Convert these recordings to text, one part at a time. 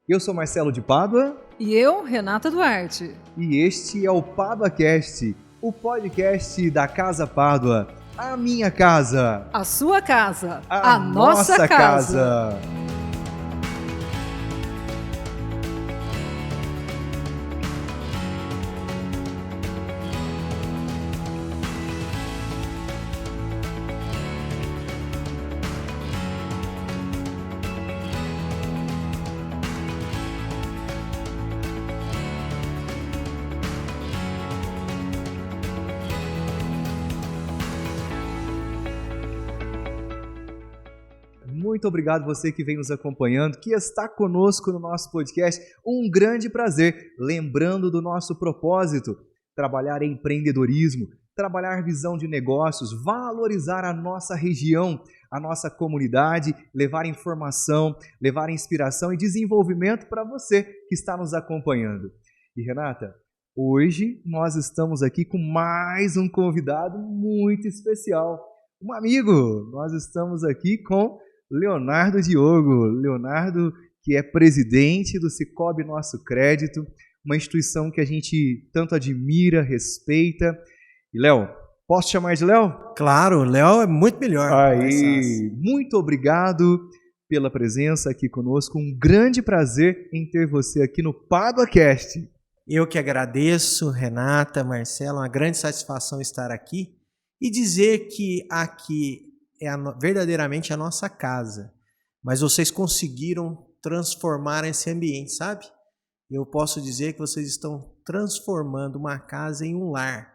Eu sou Marcelo de Pádua. E eu, Renata Duarte. E este é o PáduaCast, o podcast da Casa Pádua. A minha casa. A sua casa. A nossa casa. Muito obrigado você que vem nos acompanhando, que está conosco no nosso podcast. Um grande prazer. Lembrando do nosso propósito, trabalhar em empreendedorismo, trabalhar visão de negócios, valorizar a nossa região, a nossa comunidade, levar informação, levar inspiração e desenvolvimento para você que está nos acompanhando. E Renata, hoje nós estamos aqui com mais um convidado muito especial, um amigo. Nós estamos aqui com Leonardo Diogo. Leonardo, que é presidente do Sicoob Nosso Crédito, uma instituição que a gente tanto admira, respeita. E Léo, posso chamar de Léo? Claro, Léo é muito melhor. Aí, muito obrigado pela presença aqui conosco. Um grande prazer em ter você aqui no PáduaCast. Eu que agradeço, Renata, Marcelo, uma grande satisfação estar aqui e dizer que aqui é verdadeiramente a nossa casa, mas vocês conseguiram transformar esse ambiente, sabe? Eu posso dizer que vocês estão transformando uma casa em um lar,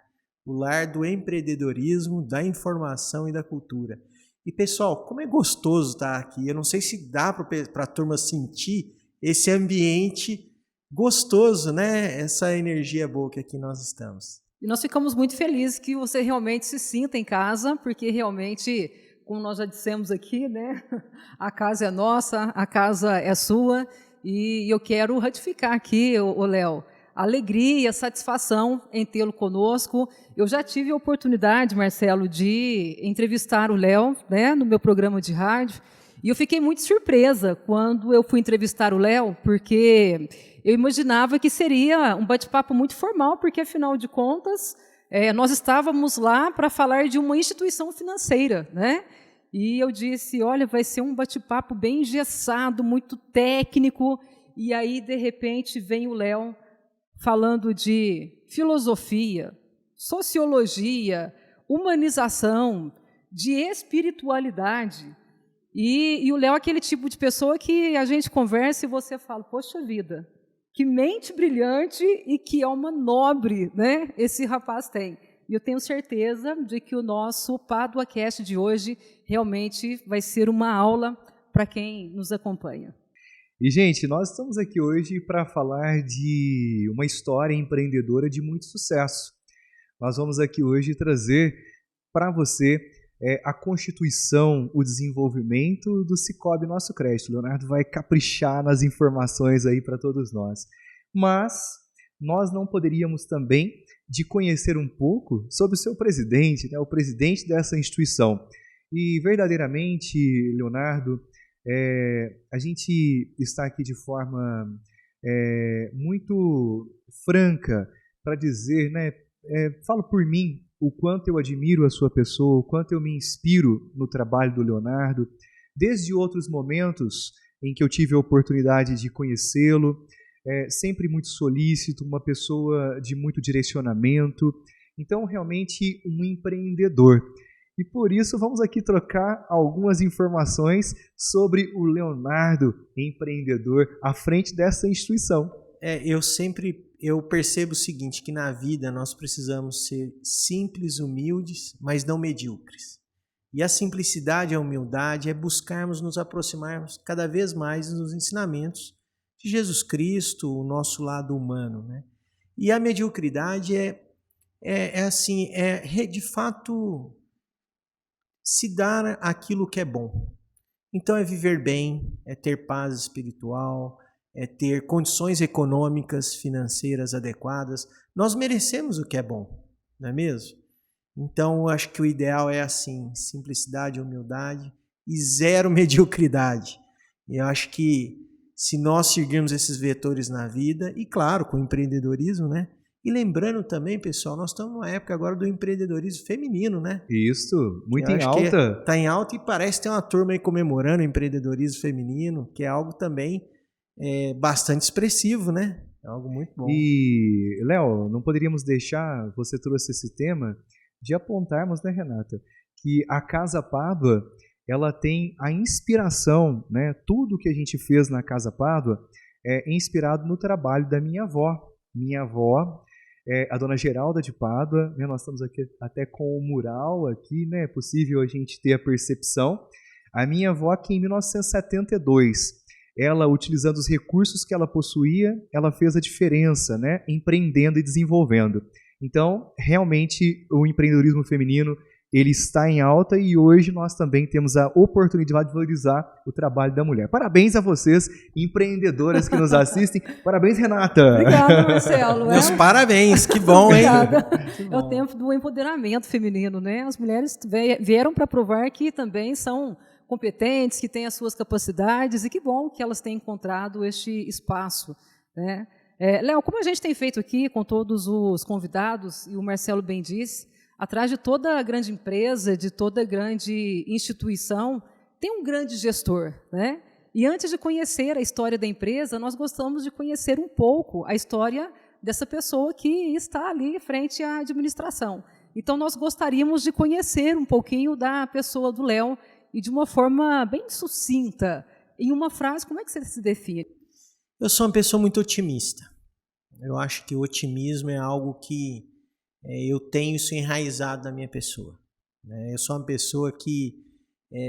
o lar do empreendedorismo, da informação e da cultura. E pessoal, como é gostoso estar aqui, eu não sei se dá para a turma sentir esse ambiente gostoso, né? Essa energia boa que aqui nós estamos. E nós ficamos muito felizes que você realmente se sinta em casa, porque realmente, como nós já dissemos aqui, né? A casa é nossa, a casa é sua, e eu quero ratificar aqui, Léo, a alegria e a satisfação em tê-lo conosco. Eu já tive a oportunidade, Marcelo, de entrevistar o Léo, né, no meu programa de rádio, e eu fiquei muito surpresa quando eu fui entrevistar o Léo, porque eu imaginava que seria um bate-papo muito formal, porque, afinal de contas, nós estávamos lá para falar de uma instituição financeira, né? E eu disse, olha, vai ser um bate-papo bem engessado, muito técnico, e aí, de repente, vem o Léo falando de filosofia, sociologia, humanização, de espiritualidade. E o Léo é aquele tipo de pessoa que a gente conversa e você fala, poxa vida, que mente brilhante e que alma nobre, né, esse rapaz tem. E eu tenho certeza de que o nosso PáduaCast de hoje realmente vai ser uma aula para quem nos acompanha. E, gente, nós estamos aqui hoje para falar de uma história empreendedora de muito sucesso. Nós vamos aqui hoje trazer para você a constituição, o desenvolvimento do Sicoob Nosso Crédito. O Leonardo vai caprichar nas informações aí para todos nós. Mas nós não poderíamos também de conhecer um pouco sobre o seu presidente, né, o presidente dessa instituição. E, verdadeiramente, Leonardo, a gente está aqui de forma muito franca para dizer, né, falo por mim, o quanto eu admiro a sua pessoa, o quanto eu me inspiro no trabalho do Leonardo, desde outros momentos em que eu tive a oportunidade de conhecê-lo, sempre muito solícito, uma pessoa de muito direcionamento, então realmente um empreendedor. E por isso vamos aqui trocar algumas informações sobre o Leonardo, empreendedor, à frente dessa instituição. Eu percebo o seguinte, que na vida nós precisamos ser simples, humildes, mas não medíocres. E a simplicidade e a humildade é buscarmos nos aproximarmos cada vez mais dos ensinamentos de Jesus Cristo, o nosso lado humano, né? E a mediocridade de fato se dar aquilo que é bom. Então é viver bem, é ter paz espiritual, é ter condições econômicas, financeiras adequadas. Nós merecemos o que é bom, não é mesmo? Então, eu acho que o ideal é assim, simplicidade, humildade e zero mediocridade. Eu acho que se nós seguirmos esses vetores na vida, e claro, com o empreendedorismo, né? E lembrando também, pessoal, nós estamos numa época agora do empreendedorismo feminino, né? Isso, muito em alta. alta. Está em alta e parece ter uma turma aí comemorando o empreendedorismo feminino, que é algo também bastante expressivo, né? É algo muito bom. E, Léo, não poderíamos deixar, você trouxe esse tema, de apontarmos, né, Renata, que a Casa Pádua, ela tem a inspiração, né? Tudo que a gente fez na Casa Pádua é inspirado no trabalho da minha avó. Minha avó, a dona Geralda de Pádua, né? Nós estamos aqui até com o mural aqui, né? É possível a gente ter a percepção. A minha avó, que em 1972, ela, utilizando os recursos que ela possuía, ela fez a diferença, né? Empreendendo e desenvolvendo. Então, realmente, o empreendedorismo feminino, ele está em alta e hoje nós também temos a oportunidade de valorizar o trabalho da mulher. Parabéns a vocês, empreendedoras que nos assistem. Parabéns, Renata. Obrigada, Marcelo. Meus parabéns, que bom, hein? Obrigada. É o tempo do empoderamento feminino, né? As mulheres vieram para provar que também são competentes, que têm as suas capacidades, e que bom que elas têm encontrado este espaço, né? Léo, como a gente tem feito aqui com todos os convidados, e o Marcelo bem disse, atrás de toda grande empresa, de toda grande instituição, tem um grande gestor, né? E antes de conhecer a história da empresa, nós gostamos de conhecer um pouco a história dessa pessoa que está ali frente à administração. Então, nós gostaríamos de conhecer um pouquinho da pessoa do Léo e de uma forma bem sucinta. Em uma frase, como é que você se define? Eu sou uma pessoa muito otimista. Eu acho que o otimismo é algo que eu tenho isso enraizado na minha pessoa. Eu sou uma pessoa que,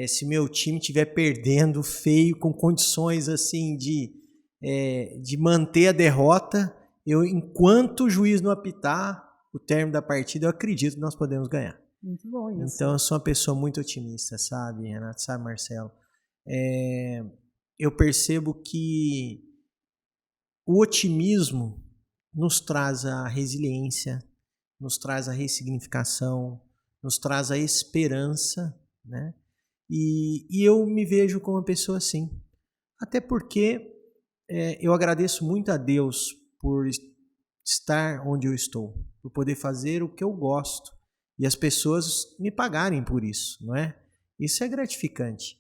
se meu time estiver perdendo feio, com condições assim de manter a derrota, enquanto o juiz não apitar o término da partida, eu acredito que nós podemos ganhar. Muito bom isso. Então, eu sou uma pessoa muito otimista, sabe, Renato? Sabe, Marcelo? Eu percebo que o otimismo nos traz a resiliência, nos traz a ressignificação, nos traz a esperança, né? E eu me vejo como uma pessoa assim. Até porque eu agradeço muito a Deus por estar onde eu estou, por poder fazer o que eu gosto e as pessoas me pagarem por isso, não é? Isso é gratificante.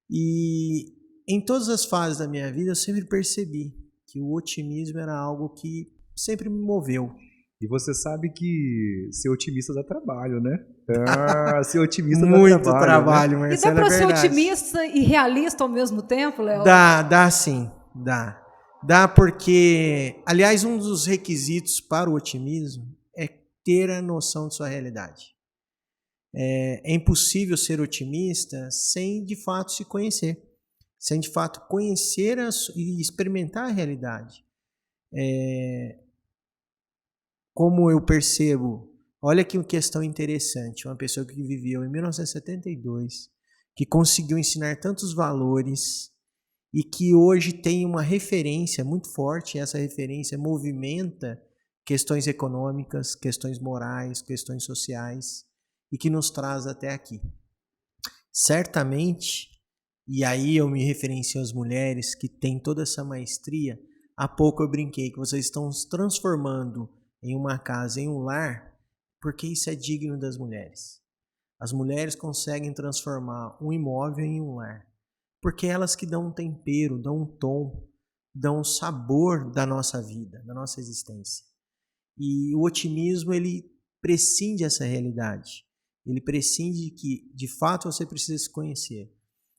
E em todas as fases da minha vida eu sempre percebi que o otimismo era algo que sempre me moveu. E você sabe que ser otimista dá trabalho, né? Ser otimista muito dá trabalho, né? Marcelo, e dá para ser otimista e realista ao mesmo tempo, Léo? Dá sim, dá. Dá porque, aliás, um dos requisitos para o otimismo é ter a noção de sua realidade. É impossível ser otimista sem, de fato, se conhecer. Sem, de fato, conhecer e experimentar a realidade. Como eu percebo, olha que questão interessante, uma pessoa que viveu em 1972, que conseguiu ensinar tantos valores e que hoje tem uma referência muito forte, e essa referência movimenta questões econômicas, questões morais, questões sociais, e que nos traz até aqui. Certamente, e aí eu me referencio às mulheres que têm toda essa maestria, há pouco eu brinquei que vocês estão se transformando em uma casa, em um lar, porque isso é digno das mulheres. As mulheres conseguem transformar um imóvel em um lar, porque elas que dão um tempero, dão um tom, dão um sabor da nossa vida, da nossa existência. E o otimismo, ele prescinde dessa realidade. Ele prescinde de que, de fato, você precisa se conhecer.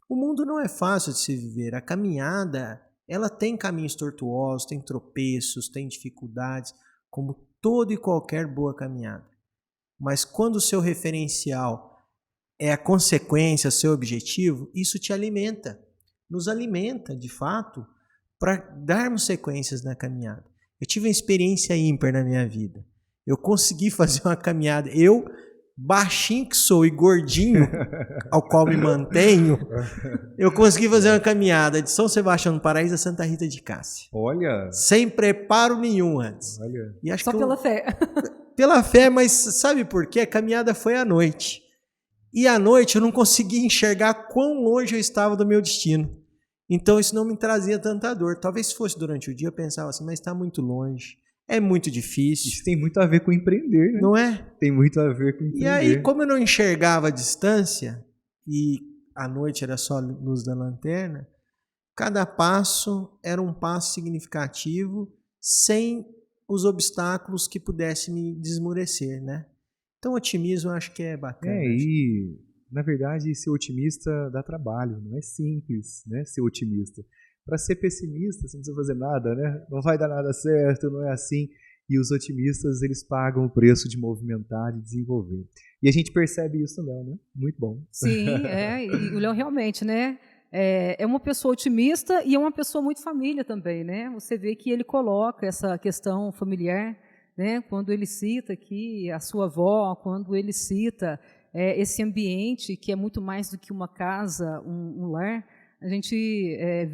O mundo não é fácil de se viver. A caminhada, ela tem caminhos tortuosos, tem tropeços, tem dificuldades, como toda e qualquer boa caminhada. Mas quando o seu referencial é a consequência, seu objetivo, isso te alimenta, nos alimenta, de fato, para darmos sequências na caminhada. Eu tive uma experiência ímpar na minha vida. Eu consegui fazer uma caminhada, eu, baixinho que sou e gordinho, ao qual me mantenho, eu consegui fazer uma caminhada de São Sebastião do Paraíso a Santa Rita de Cássia. Olha! Sem preparo nenhum antes. Olha. E acho Só que pela fé. Pela fé, mas sabe por quê? A caminhada foi à noite. E à noite eu não conseguia enxergar quão longe eu estava do meu destino. Então isso não me trazia tanta dor. Talvez se fosse durante o dia eu pensava assim, mas está muito longe, é muito difícil. Isso tem muito a ver com empreender, né? Não é? Tem muito a ver com empreender. E aí, como eu não enxergava a distância e à noite era só a luz da lanterna, cada passo era um passo significativo sem os obstáculos que pudessem me desmorecer, né? Então, o otimismo eu acho que é bacana. E, na verdade, ser otimista dá trabalho, não é simples, né, ser otimista. Para ser pessimista, você não precisa fazer nada, né? Não vai dar nada certo, não é assim. E os otimistas, eles pagam o preço de movimentar, de desenvolver. E a gente percebe isso no Léo, né? Muito bom. Sim, e o Léo realmente, né? É uma pessoa otimista e é uma pessoa muito família também, né? Você vê que ele coloca essa questão familiar, né? Quando ele cita aqui a sua avó, quando ele cita esse ambiente que é muito mais do que uma casa, um lar, a gente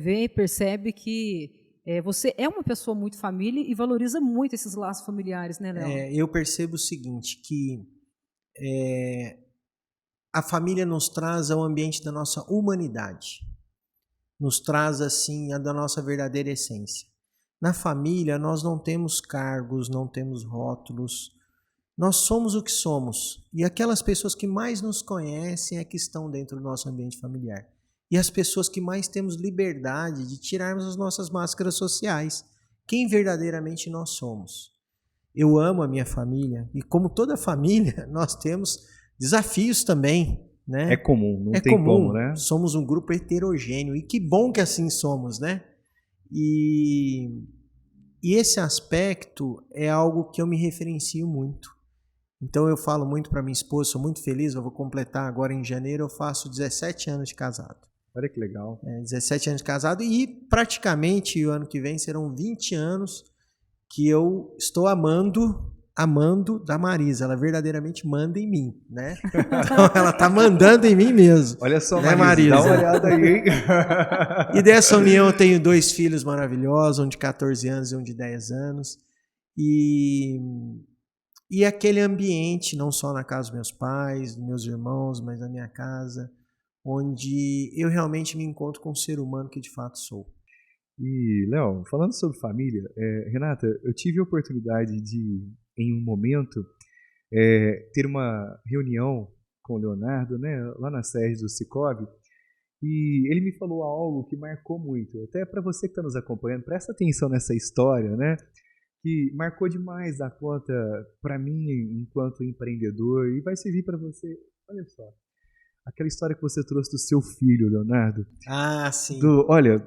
vê e percebe que você é uma pessoa muito família e valoriza muito esses laços familiares, né, Léo? Eu percebo o seguinte, que a família nos traz ao ambiente da nossa humanidade, nos traz assim a da nossa verdadeira essência. Na família nós não temos cargos, não temos rótulos, nós somos o que somos e aquelas pessoas que mais nos conhecem é que estão dentro do nosso ambiente familiar. E as pessoas que mais temos liberdade de tirarmos as nossas máscaras sociais, quem verdadeiramente nós somos. Eu amo a minha família e como toda família, nós temos desafios também, né? É comum, não tem como, né? Somos um grupo heterogêneo e que bom que assim somos, né? E esse aspecto é algo que eu me referencio muito. Então eu falo muito para minha esposa, sou muito feliz, eu vou completar agora em janeiro, eu faço 17 anos de casado. Olha que legal. 17 anos de casado e praticamente o ano que vem serão 20 anos que eu estou amando da Marisa. Ela verdadeiramente manda em mim, né? Então ela tá mandando em mim mesmo. Olha só, né, Marisa, dá uma olhada aí, hein? E dessa união eu tenho 2 filhos maravilhosos, um de 14 anos e um de 10 anos. E aquele ambiente, não só na casa dos meus pais, dos meus irmãos, mas na minha casa, onde eu realmente me encontro com o ser humano que de fato sou. E, Léo, falando sobre família, Renata, eu tive a oportunidade de, em um momento, ter uma reunião com o Leonardo, né, lá na sede do Cicobi, e ele me falou algo que marcou muito. Até para você que está nos acompanhando, presta atenção nessa história, né, que marcou demais a conta para mim enquanto empreendedor e vai servir para você. Olha só. Aquela história que você trouxe do seu filho, Leonardo. Ah, sim. Olha,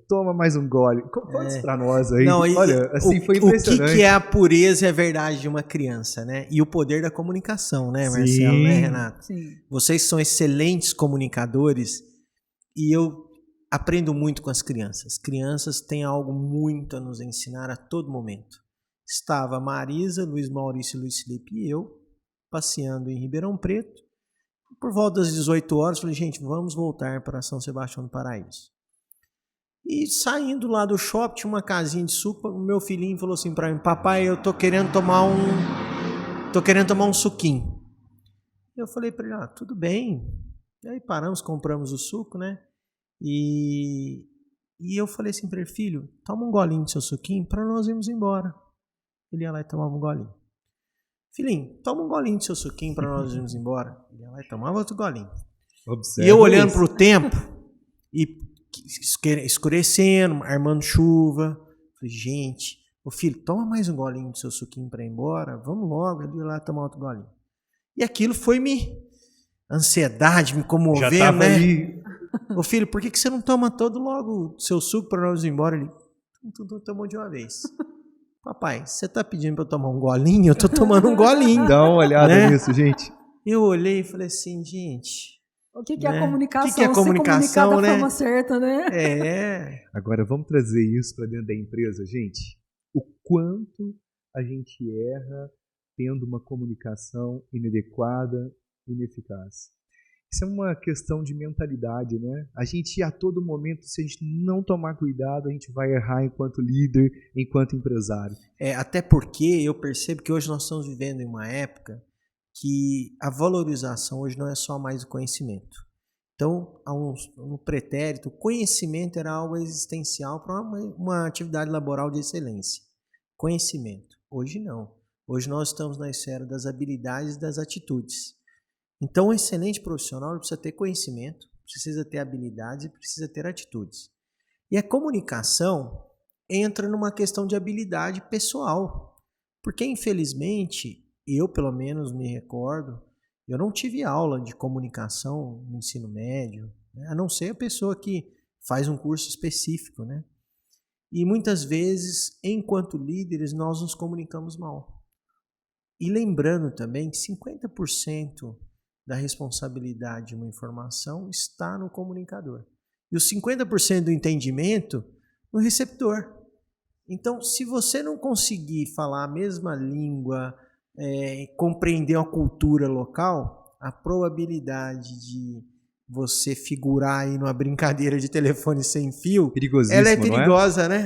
toma mais um gole. Conta isso pra nós aí. Não, olha, assim, foi impressionante. O que é a pureza e a verdade de uma criança, né? E o poder da comunicação, né, Marcelo, Sim. né, Renato? Sim. Vocês são excelentes comunicadores e eu aprendo muito com as crianças. Crianças têm algo muito a nos ensinar a todo momento. Estava Marisa, Luiz Maurício, Luiz Felipe e eu passeando em Ribeirão Preto. Por volta das 18 horas, falei, gente, vamos voltar para São Sebastião do Paraíso. E saindo lá do shopping, tinha uma casinha de suco, o meu filhinho falou assim para mim, papai, eu tô querendo tomar um suquinho. Eu falei para ele, tudo bem. E aí paramos, compramos o suco, né? E eu falei assim para ele, filho, toma um golinho do seu suquinho para nós irmos embora. Ele ia lá e tomava um golinho. Filhinho, toma um golinho do seu suquinho para nós irmos embora. Ele ia lá e tomava outro golinho. Observe e eu olhando para o tempo e escurecendo, armando chuva. Falei, gente, ô filho, toma mais um golinho do seu suquinho para ir embora. Vamos logo, ele ia lá tomar outro golinho. E aquilo foi ansiedade, me comovendo, né? Ali. Ô filho, por que você não toma todo logo o seu suco para nós ir embora? Ele tomou de uma vez. Papai, você tá pedindo para eu tomar um golinho? Eu tô tomando um golinho. Dá uma olhada nisso, gente. Eu olhei e falei assim, gente... O que é a comunicação? O que é a comunicação, se comunicar da né? forma certa, né? Agora, vamos trazer isso para dentro da empresa, gente. O quanto a gente erra tendo uma comunicação inadequada, ineficaz. Isso é uma questão de mentalidade, né? A gente, a todo momento, se a gente não tomar cuidado, a gente vai errar enquanto líder, enquanto empresário. Até porque eu percebo que hoje nós estamos vivendo em uma época que a valorização hoje não é só mais o conhecimento. Então, no pretérito, conhecimento era algo existencial para uma atividade laboral de excelência. Conhecimento. Hoje não. Hoje nós estamos na esfera das habilidades e das atitudes. Então, um excelente profissional precisa ter conhecimento, precisa ter habilidades e precisa ter atitudes. E a comunicação entra numa questão de habilidade pessoal. Porque, infelizmente, eu pelo menos me recordo, eu não tive aula de comunicação no ensino médio, né? A não ser a pessoa que faz um curso específico, né? E muitas vezes, enquanto líderes, nós nos comunicamos mal. E lembrando também que 50% da responsabilidade de uma informação está no comunicador. E os 50% do entendimento no receptor. Então, se você não conseguir falar a mesma língua, compreender a cultura local, a probabilidade de você figurar aí numa brincadeira de telefone sem fio, ela é perigosa, né?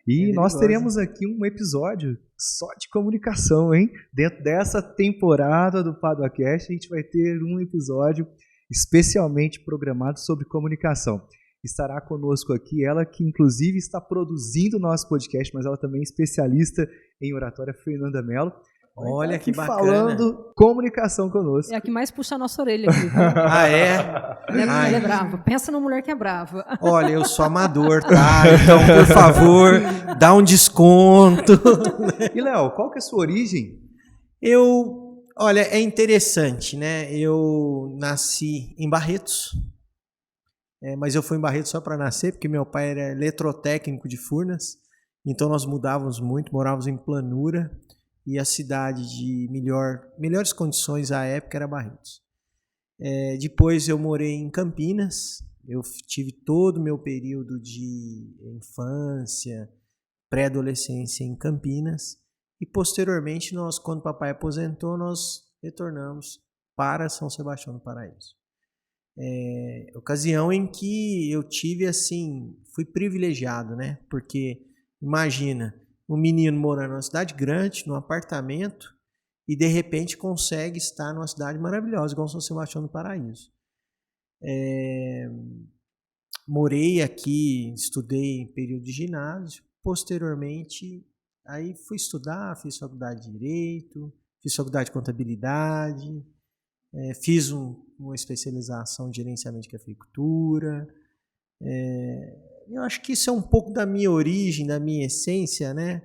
E nós teremos aqui um episódio só de comunicação, hein? Dentro dessa temporada do PaduaCast, a gente vai ter um episódio especialmente programado sobre comunicação. Estará conosco aqui ela que inclusive está produzindo o nosso podcast, mas ela também é especialista em oratória, Fernanda Mello. Olha que bacana. Falando comunicação conosco. É a que mais puxa a nossa orelha aqui. Ah, é? Ela é brava. Pensa numa mulher que é brava. Olha, eu sou amador, tá? Então, por favor, dá um desconto. E, Léo, qual que é a sua origem? Olha, é interessante, né? Eu nasci em Barretos, mas eu fui em Barretos só para nascer, porque meu pai era eletrotécnico de Furnas, então nós mudávamos muito, morávamos em Planura, e a cidade de melhores condições à época era Barretos. Depois eu morei em Campinas, eu tive todo o meu período de infância, pré-adolescência em Campinas, e posteriormente, quando o papai aposentou, nós retornamos para São Sebastião do Paraíso. Ocasião em que eu tive, fui privilegiado, né? Porque, imagina, um menino morando numa cidade grande, num apartamento, e de repente consegue estar numa cidade maravilhosa, igual São Sebastião do Paraíso. Morei aqui, estudei em período de ginásio, posteriormente, aí fui estudar, fiz faculdade de Direito, fiz faculdade de Contabilidade, fiz uma especialização de gerenciamento de cafeicultura. Eu acho que isso é um pouco da minha origem, da minha essência, né?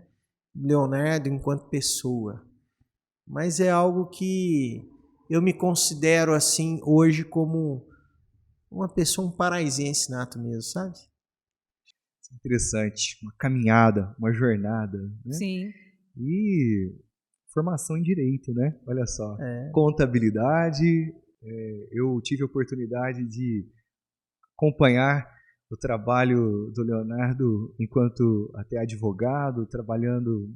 Leonardo enquanto pessoa. Mas é algo que eu me considero hoje como uma pessoa, um paraisense nato mesmo, sabe? Interessante, uma caminhada, uma jornada, né? Sim. E formação em Direito, né? Olha só, contabilidade, eu tive a oportunidade de acompanhar o trabalho do Leonardo enquanto até advogado, trabalhando,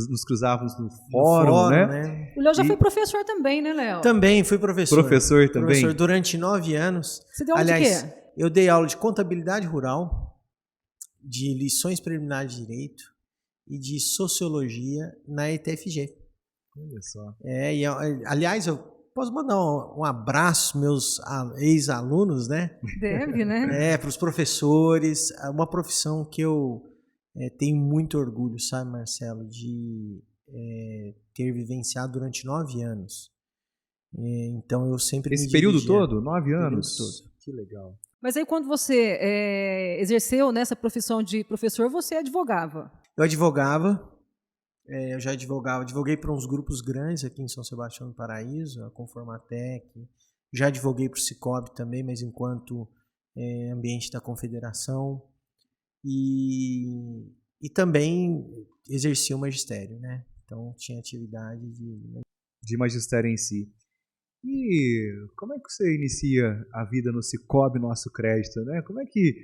nos cruzávamos no fórum, né? O Léo já foi professor também, né, Léo? Também fui professor. Professor também? Professor durante 9 anos. Você deu aula de quê? Eu dei aula de contabilidade rural, de lições preliminares de direito e de sociologia na ETFG. Olha só. Aliás, eu posso mandar um abraço meus ex-alunos, né? Deve, né? Para os professores. Uma profissão que eu tenho muito orgulho, sabe, Marcelo, de ter vivenciado durante 9 anos. Então eu sempre Esse período todo? 9 anos? Todo. Que legal. Mas aí quando você exerceu nessa profissão de professor, você advogava? Eu advogava. Eu já advoguei para uns grupos grandes aqui em São Sebastião do Paraíso, a Conformatec, já advoguei para o Cicobi também, mas enquanto ambiente da confederação, e também exerci o magistério, né? Então tinha atividade de magistério em si. E como é que você inicia a vida no Cicobi Nosso Crédito, né? Como é que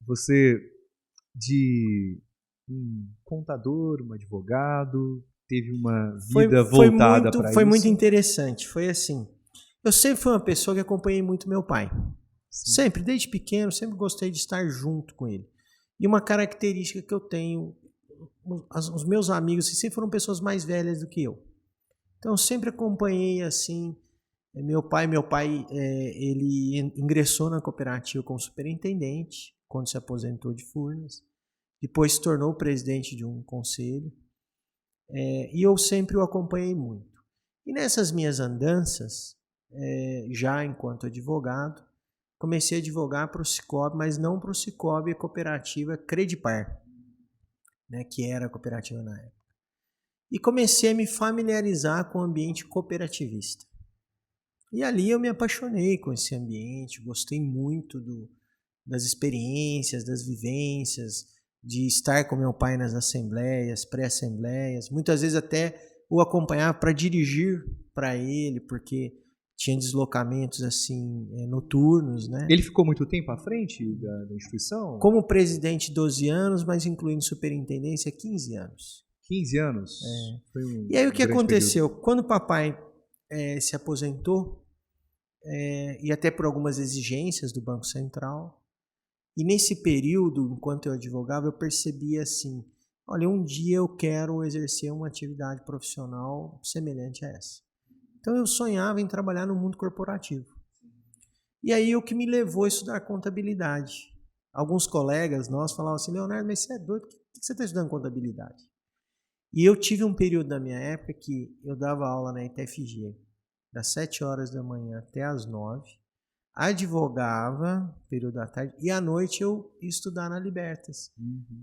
você, de um contador, um advogado, teve uma vida voltada para isso? Foi muito interessante. Foi assim, eu sempre fui uma pessoa que acompanhei muito meu pai. Sim. Sempre, desde pequeno, sempre gostei de estar junto com ele. E uma característica que eu tenho, os meus amigos sempre foram pessoas mais velhas do que eu. Então eu sempre acompanhei Meu pai, ele ingressou na cooperativa como superintendente, quando se aposentou de Furnas. Depois se tornou presidente de um conselho. E eu sempre o acompanhei muito. E nessas minhas andanças, já enquanto advogado, comecei a advogar para o Cicobi, mas não para o Cicobi, a cooperativa Credipar, né, que era a cooperativa na época. E comecei a me familiarizar com o ambiente cooperativista. E ali eu me apaixonei com esse ambiente, gostei muito das experiências, das vivências, de estar com meu pai nas assembleias, pré-assembleias, muitas vezes até o acompanhar para dirigir para ele, porque tinha deslocamentos assim noturnos, né? Ele ficou muito tempo à frente da instituição? Como presidente 12 anos, mas incluindo superintendência 15 anos. 15 anos? E aí o que aconteceu? Quando o papai se aposentou, e até por algumas exigências do Banco Central, e nesse período, enquanto eu advogava, eu percebia assim, olha, um dia eu quero exercer uma atividade profissional semelhante a essa. Então eu sonhava em trabalhar no mundo corporativo. E aí o que me levou a estudar contabilidade. Alguns colegas nossos falavam assim, Leonardo, mas você é doido, por que você está estudando contabilidade? E eu tive um período da minha época que eu dava aula na ITFG, das 7 horas da manhã até as 9, advogava, período da tarde, e à noite eu ia estudar na Libertas,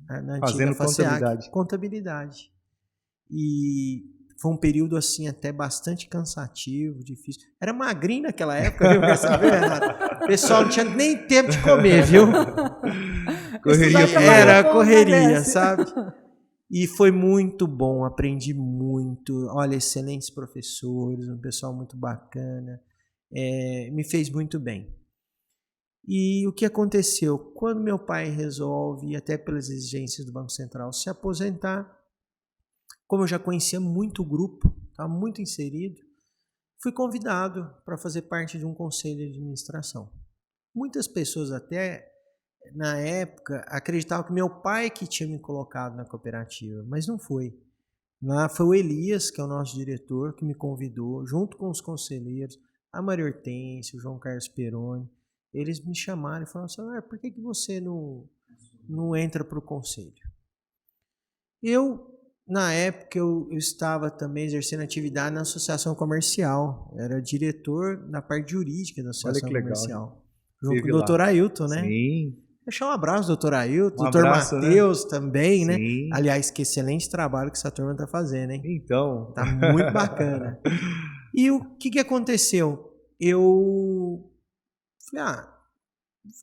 na antiga FACEAC, contabilidade. E foi um período assim até bastante cansativo, difícil. Era magrinho naquela época, viu? O pessoal não tinha nem tempo de comer, viu? Era correria, sabe? E foi muito bom, aprendi muito. Olha, excelentes professores, um pessoal muito bacana. Me fez muito bem. E o que aconteceu? Quando meu pai resolve, até pelas exigências do Banco Central, se aposentar, como eu já conhecia muito o grupo, estava muito inserido, fui convidado para fazer parte de um conselho de administração. Muitas pessoas até, na época, acreditavam que meu pai que tinha me colocado na cooperativa, mas não foi. Lá foi o Elias, que é o nosso diretor, que me convidou, junto com os conselheiros, a Maria Hortência, o João Carlos Peroni. Eles me chamaram e falaram assim, por que você não entra para o conselho? Na época, eu estava também exercendo atividade na associação comercial. Era diretor na parte jurídica da associação comercial. Legal. Junto com o doutor Ailton, né? Sim. Deixar um abraço, doutor Ailton, doutor Matheus, né? Também, né? Aliás, que excelente trabalho que essa turma está fazendo, hein? Então. Tá muito bacana. E o que aconteceu? Eu falei,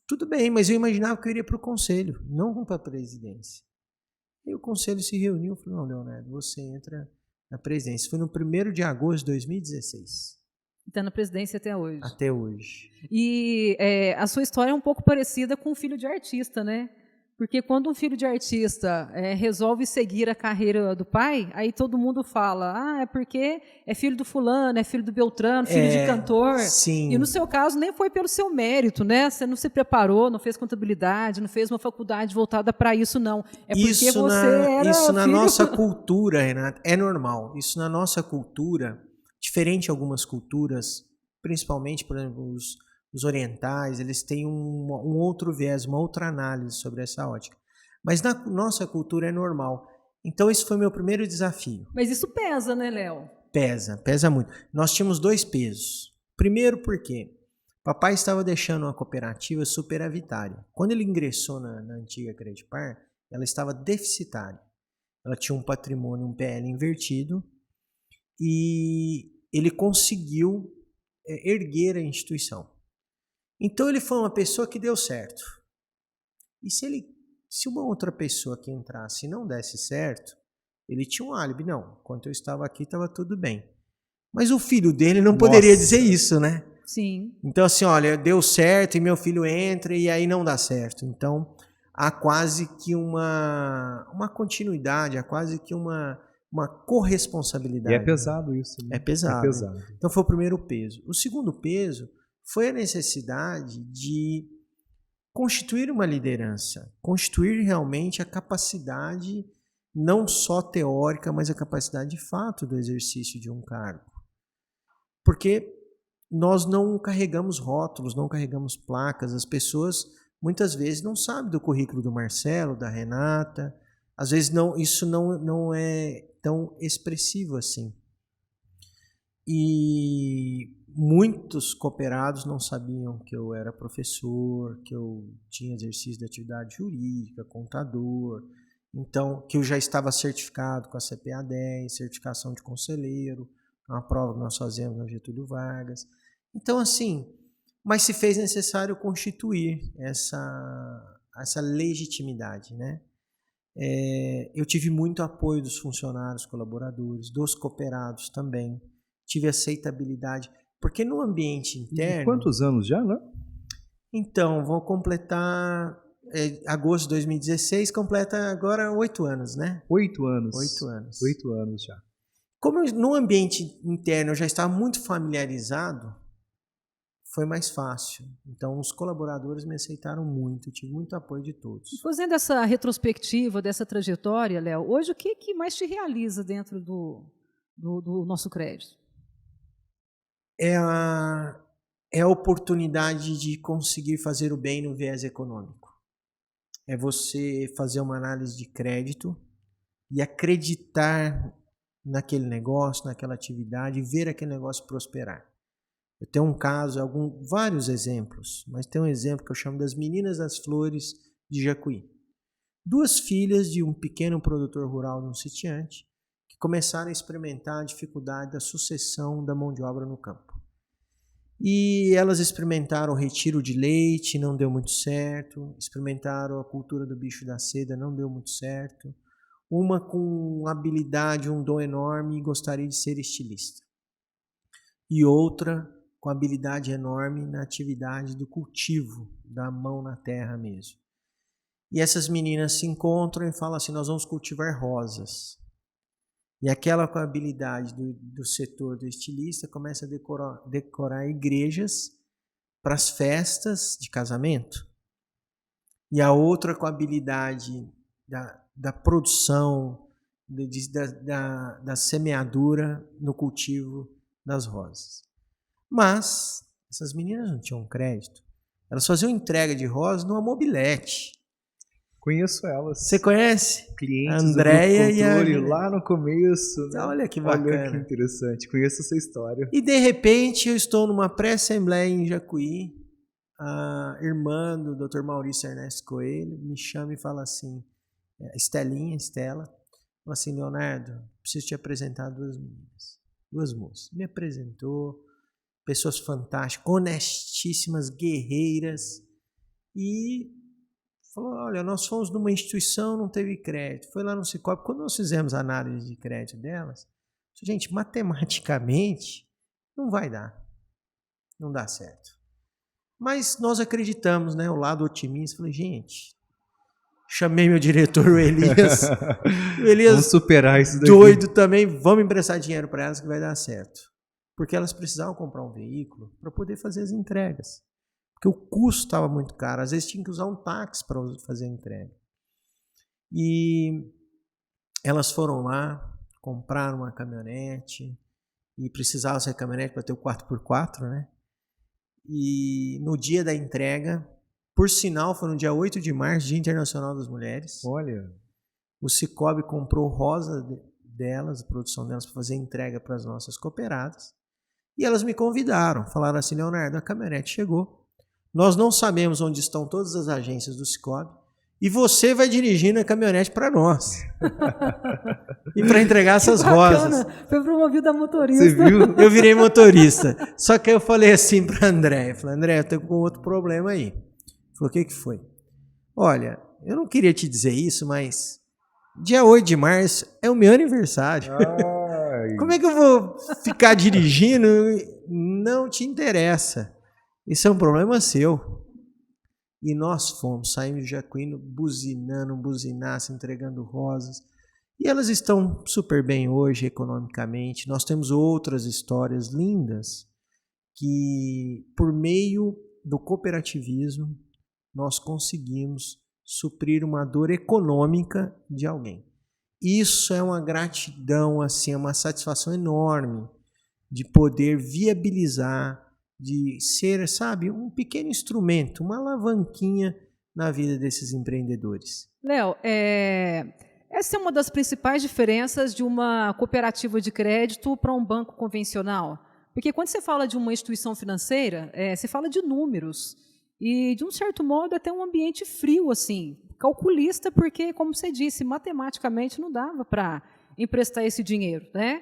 tudo bem, mas eu imaginava que eu iria para o conselho, não para a presidência. E o conselho se reuniu e falou, não, Leonardo, você entra na presidência. Foi no 1º de agosto de 2016. Está na presidência até hoje. Até hoje. E a sua história é um pouco parecida com o filho de artista, né? Porque quando um filho de artista resolve seguir a carreira do pai, aí todo mundo fala, é porque é filho do fulano, é filho do Beltrano, filho de cantor. Sim. E no seu caso nem foi pelo seu mérito, né? Você não se preparou, não fez contabilidade, não fez uma faculdade voltada para isso, não. É porque isso na nossa cultura, Renata, é normal. Isso na nossa cultura, diferente de algumas culturas, principalmente, por exemplo, os orientais, eles têm um outro viés, uma outra análise sobre essa ótica. Mas na nossa cultura é normal. Então, esse foi meu primeiro desafio. Mas isso pesa, né, Léo? Pesa muito. Nós tínhamos 2 pesos. Primeiro porque papai estava deixando uma cooperativa superavitária. Quando ele ingressou na antiga Credipar, ela estava deficitária. Ela tinha um patrimônio, um PL invertido, e ele conseguiu erguer a instituição. Então ele foi uma pessoa que deu certo. E se uma outra pessoa que entrasse e não desse certo, ele tinha um álibi. Não, enquanto eu estava aqui estava tudo bem. Mas o filho dele não poderia dizer isso, né? Sim. Então assim, olha, deu certo e meu filho entra e aí não dá certo. Então há quase que uma continuidade, há quase que uma corresponsabilidade. E é pesado isso. Né? É pesado. É pesado. Então foi o primeiro peso. O segundo peso foi a necessidade de constituir uma liderança, constituir realmente a capacidade, não só teórica, mas a capacidade de fato do exercício de um cargo. Porque nós não carregamos rótulos, não carregamos placas. As pessoas muitas vezes não sabem do currículo do Marcelo, da Renata. Às vezes isso não é tão expressivo assim. E muitos cooperados não sabiam que eu era professor, que eu tinha exercício de atividade jurídica, contador, então que eu já estava certificado com a CPA 10, certificação de conselheiro, uma prova que nós fazemos na Getúlio Vargas. Então, assim, mas se fez necessário constituir essa legitimidade, né? Eu tive muito apoio dos funcionários, colaboradores, dos cooperados também. Tive aceitabilidade, porque no ambiente interno... E quantos anos já, né? Então, vou completar... agosto de 2016, completa agora 8 anos, né? 8 anos. 8 anos. 8 anos já. Como no ambiente interno eu já estava muito familiarizado, foi mais fácil. Então, os colaboradores me aceitaram muito, tive muito apoio de todos. Fazendo essa retrospectiva dessa trajetória, Léo, hoje o que mais te realiza dentro do nosso crédito? É a oportunidade de conseguir fazer o bem no viés econômico. É você fazer uma análise de crédito e acreditar naquele negócio, naquela atividade, e ver aquele negócio prosperar. Eu tenho um caso, vários exemplos, mas tem um exemplo que eu chamo das Meninas das Flores de Jacuí. 2 filhas de um pequeno produtor rural de um sitiante que começaram a experimentar a dificuldade da sucessão da mão de obra no campo. E elas experimentaram o retiro de leite, não deu muito certo. Experimentaram a cultura do bicho da seda, não deu muito certo. Uma com habilidade, um dom enorme, gostaria de ser estilista. E outra com habilidade enorme na atividade do cultivo, da mão na terra mesmo. E essas meninas se encontram e falam assim, nós vamos cultivar rosas. E aquela com a habilidade do setor do estilista começa a decorar igrejas para as festas de casamento. E a outra com a habilidade da produção, da semeadura no cultivo das rosas. Mas essas meninas não tinham crédito. Elas faziam entrega de rosas numa mobilete. Conheço elas. Você conhece? Clientes Andréia do controle lá no começo. Né? Olha que bacana. Olha que interessante. Conheço essa história. E de repente eu estou numa pré-assembleia em Jacuí. A irmã do Dr. Maurício Ernesto Coelho me chama e fala assim, Estela, fala assim, Leonardo, preciso te apresentar 2 meninas, 2 moças. Me apresentou, pessoas fantásticas, honestíssimas, guerreiras, e falou, olha, nós fomos numa instituição, não teve crédito. Foi lá no Sicoob, quando nós fizemos a análise de crédito delas, gente, matematicamente não vai dar. Não dá certo. Mas nós acreditamos, né? O lado otimista. Falei, gente, chamei meu diretor, o Elias. O Elias, vamos superar isso daqui. Doido também, vamos emprestar dinheiro para elas que vai dar certo. Porque elas precisavam comprar um veículo para poder fazer as entregas. Porque o custo estava muito caro. Às vezes tinha que usar um táxi para fazer a entrega. E elas foram lá, compraram uma caminhonete, e precisava ser caminhonete para ter o 4x4, né? E no dia da entrega, por sinal, foi no dia 8 de março, Dia Internacional das Mulheres. Olha. O Sicoob comprou rosa delas, a produção delas, para fazer entrega para as nossas cooperadas. E elas me convidaram, falaram assim, Leonardo, a caminhonete chegou. Nós não sabemos onde estão todas as agências do Sicoob e você vai dirigindo a caminhonete para nós. E para entregar essas rosas. Foi promovido a motorista. Você viu? Eu virei motorista. Só que eu falei assim para André, falei, André, eu tô com outro problema aí. Ele falou, o que foi? Olha, eu não queria te dizer isso, mas dia 8 de março é o meu aniversário. Ai. Como é que eu vou ficar dirigindo? Não te interessa. Isso é um problema seu. E nós saímos de Jacuí buzinando, buzinaço, entregando rosas. E elas estão super bem hoje economicamente. Nós temos outras histórias lindas que, por meio do cooperativismo, nós conseguimos suprir uma dor econômica de alguém. Isso é uma gratidão, assim, é uma satisfação enorme de poder viabilizar de ser, sabe, um pequeno instrumento, uma alavanquinha na vida desses empreendedores. Léo, essa é uma das principais diferenças de uma cooperativa de crédito para um banco convencional. Porque quando você fala de uma instituição financeira, você fala de números. E, de um certo modo, até um ambiente frio, assim, calculista, porque, como você disse, matematicamente não dava para emprestar esse dinheiro, né?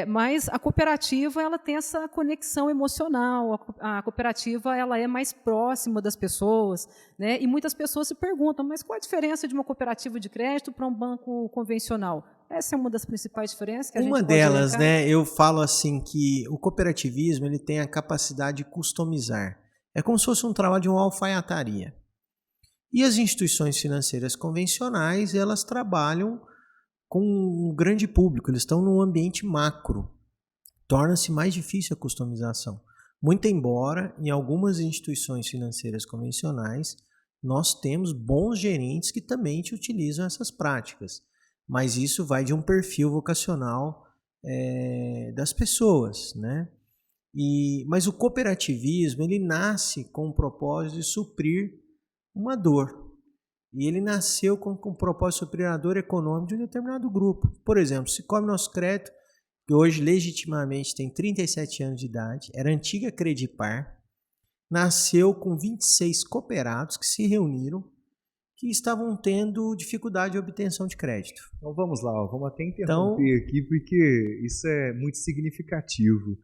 Mas a cooperativa ela tem essa conexão emocional, a cooperativa ela é mais próxima das pessoas, né? E muitas pessoas se perguntam, mas qual a diferença de uma cooperativa de crédito para um banco convencional? Essa é uma das principais diferenças que a gente pode elencar. Uma delas, né? Eu falo assim que o cooperativismo ele tem a capacidade de customizar. É como se fosse um trabalho de uma alfaiataria. E as instituições financeiras convencionais, elas trabalham com um grande público, eles estão num ambiente macro. Torna-se mais difícil a customização. Muito embora, em algumas instituições financeiras convencionais, nós temos bons gerentes que também utilizam essas práticas. Mas isso vai de um perfil vocacional das pessoas, né? Mas o cooperativismo ele nasce com o propósito de suprir uma dor. E ele nasceu com o propósito de suprir a dor econômica de um determinado grupo. Por exemplo, Sicoob Nosso Crédito, que hoje legitimamente tem 37 anos de idade, era a antiga Credipar, nasceu com 26 cooperados que se reuniram, que estavam tendo dificuldade de obtenção de crédito. Então vamos lá, vamos até interromper aqui, porque isso é muito significativo.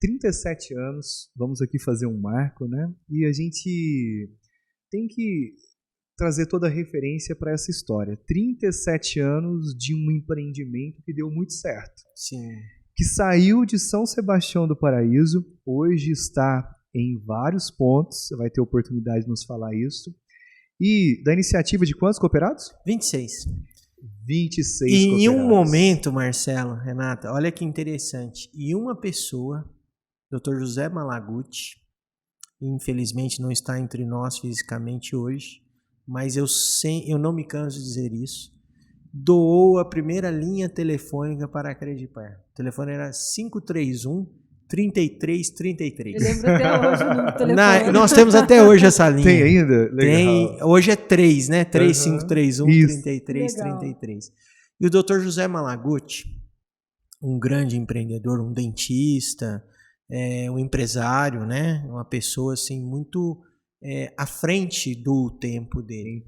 37 anos, vamos aqui fazer um marco, né? E a gente tem que trazer toda a referência para essa história. 37 anos de um empreendimento que deu muito certo. Sim. Que saiu de São Sebastião do Paraíso, hoje está em vários pontos, você vai ter oportunidade de nos falar isso. E da iniciativa de quantos cooperados? 26. 26 e cooperados. Em um momento, Marcelo, Renata, olha que interessante, e uma pessoa, Dr. José Malaguti, infelizmente não está entre nós fisicamente hoje, mas eu não me canso de dizer isso, doou a primeira linha telefônica para a Credipar. O telefone era 531-3333. Eu lembro até hoje o número do telefone. Nós temos até hoje essa linha. Tem ainda? Legal. Tem, hoje é 3, né? 3531-3333. E o Dr. José Malaguti, um grande empreendedor, um dentista, um empresário, né? Uma pessoa assim muito à frente do tempo dele.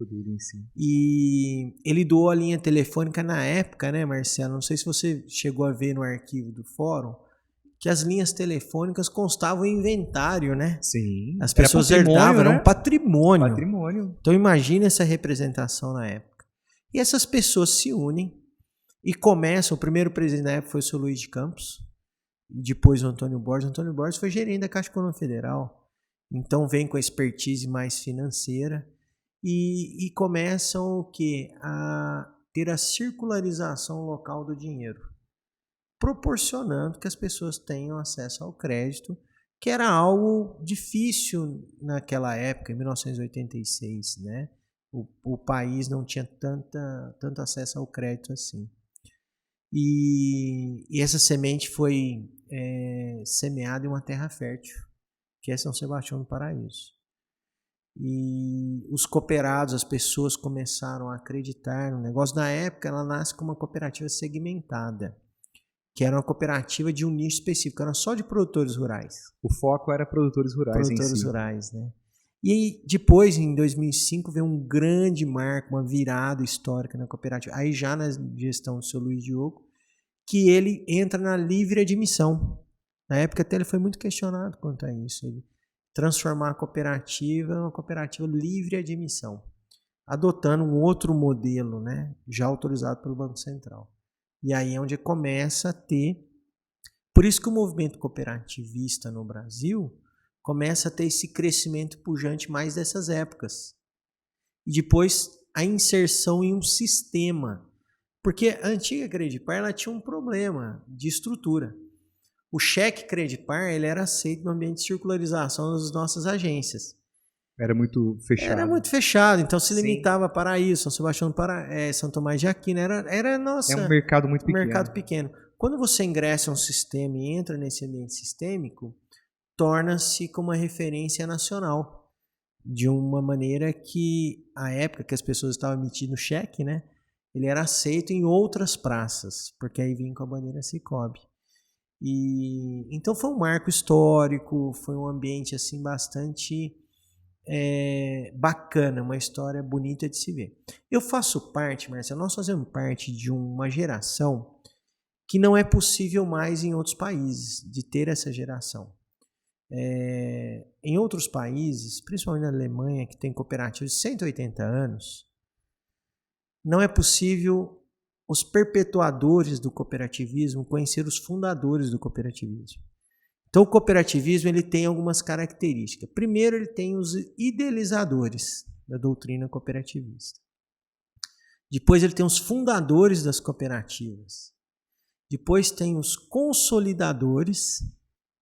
E ele doou a linha telefônica na época, né, Marcelo? Não sei se você chegou a ver no arquivo do fórum, que as linhas telefônicas constavam em inventário, né? Sim. As pessoas herdavam, né? Era um patrimônio. Patrimônio. Então imagine essa representação na época. E essas pessoas se unem e começam, o primeiro presidente na época foi o seu Luiz de Campos, e depois o Antônio Borges. O Antônio Borges foi gerente da Caixa Econômica Federal, então vem com a expertise mais financeira e começam o quê? A ter a circularização local do dinheiro, proporcionando que as pessoas tenham acesso ao crédito, que era algo difícil naquela época, em 1986, né? O país não tinha tanto acesso ao crédito assim. E essa semente foi semeada em uma terra fértil, que é São Sebastião do Paraíso. E os cooperados, as pessoas começaram a acreditar no negócio. Na época, ela nasce como uma cooperativa segmentada, que era uma cooperativa de um nicho específico, era só de produtores rurais. O foco era produtores rurais Produtores rurais, né? E depois, em 2005, veio um grande marco, uma virada histórica na cooperativa. Aí já na gestão do seu Luiz Diogo, que ele entra na livre admissão. Na época até ele foi muito questionado quanto a isso. Ele transformar a cooperativa em uma cooperativa livre admissão, adotando um outro modelo, né, já autorizado pelo Banco Central. E aí é onde começa a ter... Por isso que o movimento cooperativista no Brasil começa a ter esse crescimento pujante mais dessas épocas. E depois a inserção em um sistema. Porque a antiga Credipar ela tinha um problema de estrutura. O cheque Credipar ele era aceito no ambiente de circularização das nossas agências. Era muito fechado. Era muito fechado, então se limitava a Paraíso, São Sebastião do Paraíso, São Tomás de Aquino, era nossa... É um mercado muito pequeno. Um mercado pequeno. Quando você ingressa em um sistema e entra nesse ambiente sistêmico, torna-se como uma referência nacional, de uma maneira que, à época que as pessoas estavam emitindo cheque, né, ele era aceito em outras praças, porque aí vinha com a bandeira Cicobi. E então foi um marco histórico, foi um ambiente assim bastante bacana, uma história bonita de se ver. Eu faço parte, Marcelo, nós fazemos parte de uma geração que não é possível mais em outros países, de ter essa geração. Em outros países, principalmente na Alemanha, que tem cooperativas de 180 anos, não é possível os perpetuadores do cooperativismo conhecer os fundadores do cooperativismo. Então, o cooperativismo ele tem algumas características. Primeiro, ele tem os idealizadores da doutrina cooperativista. Depois, ele tem os fundadores das cooperativas. Depois, tem os consolidadores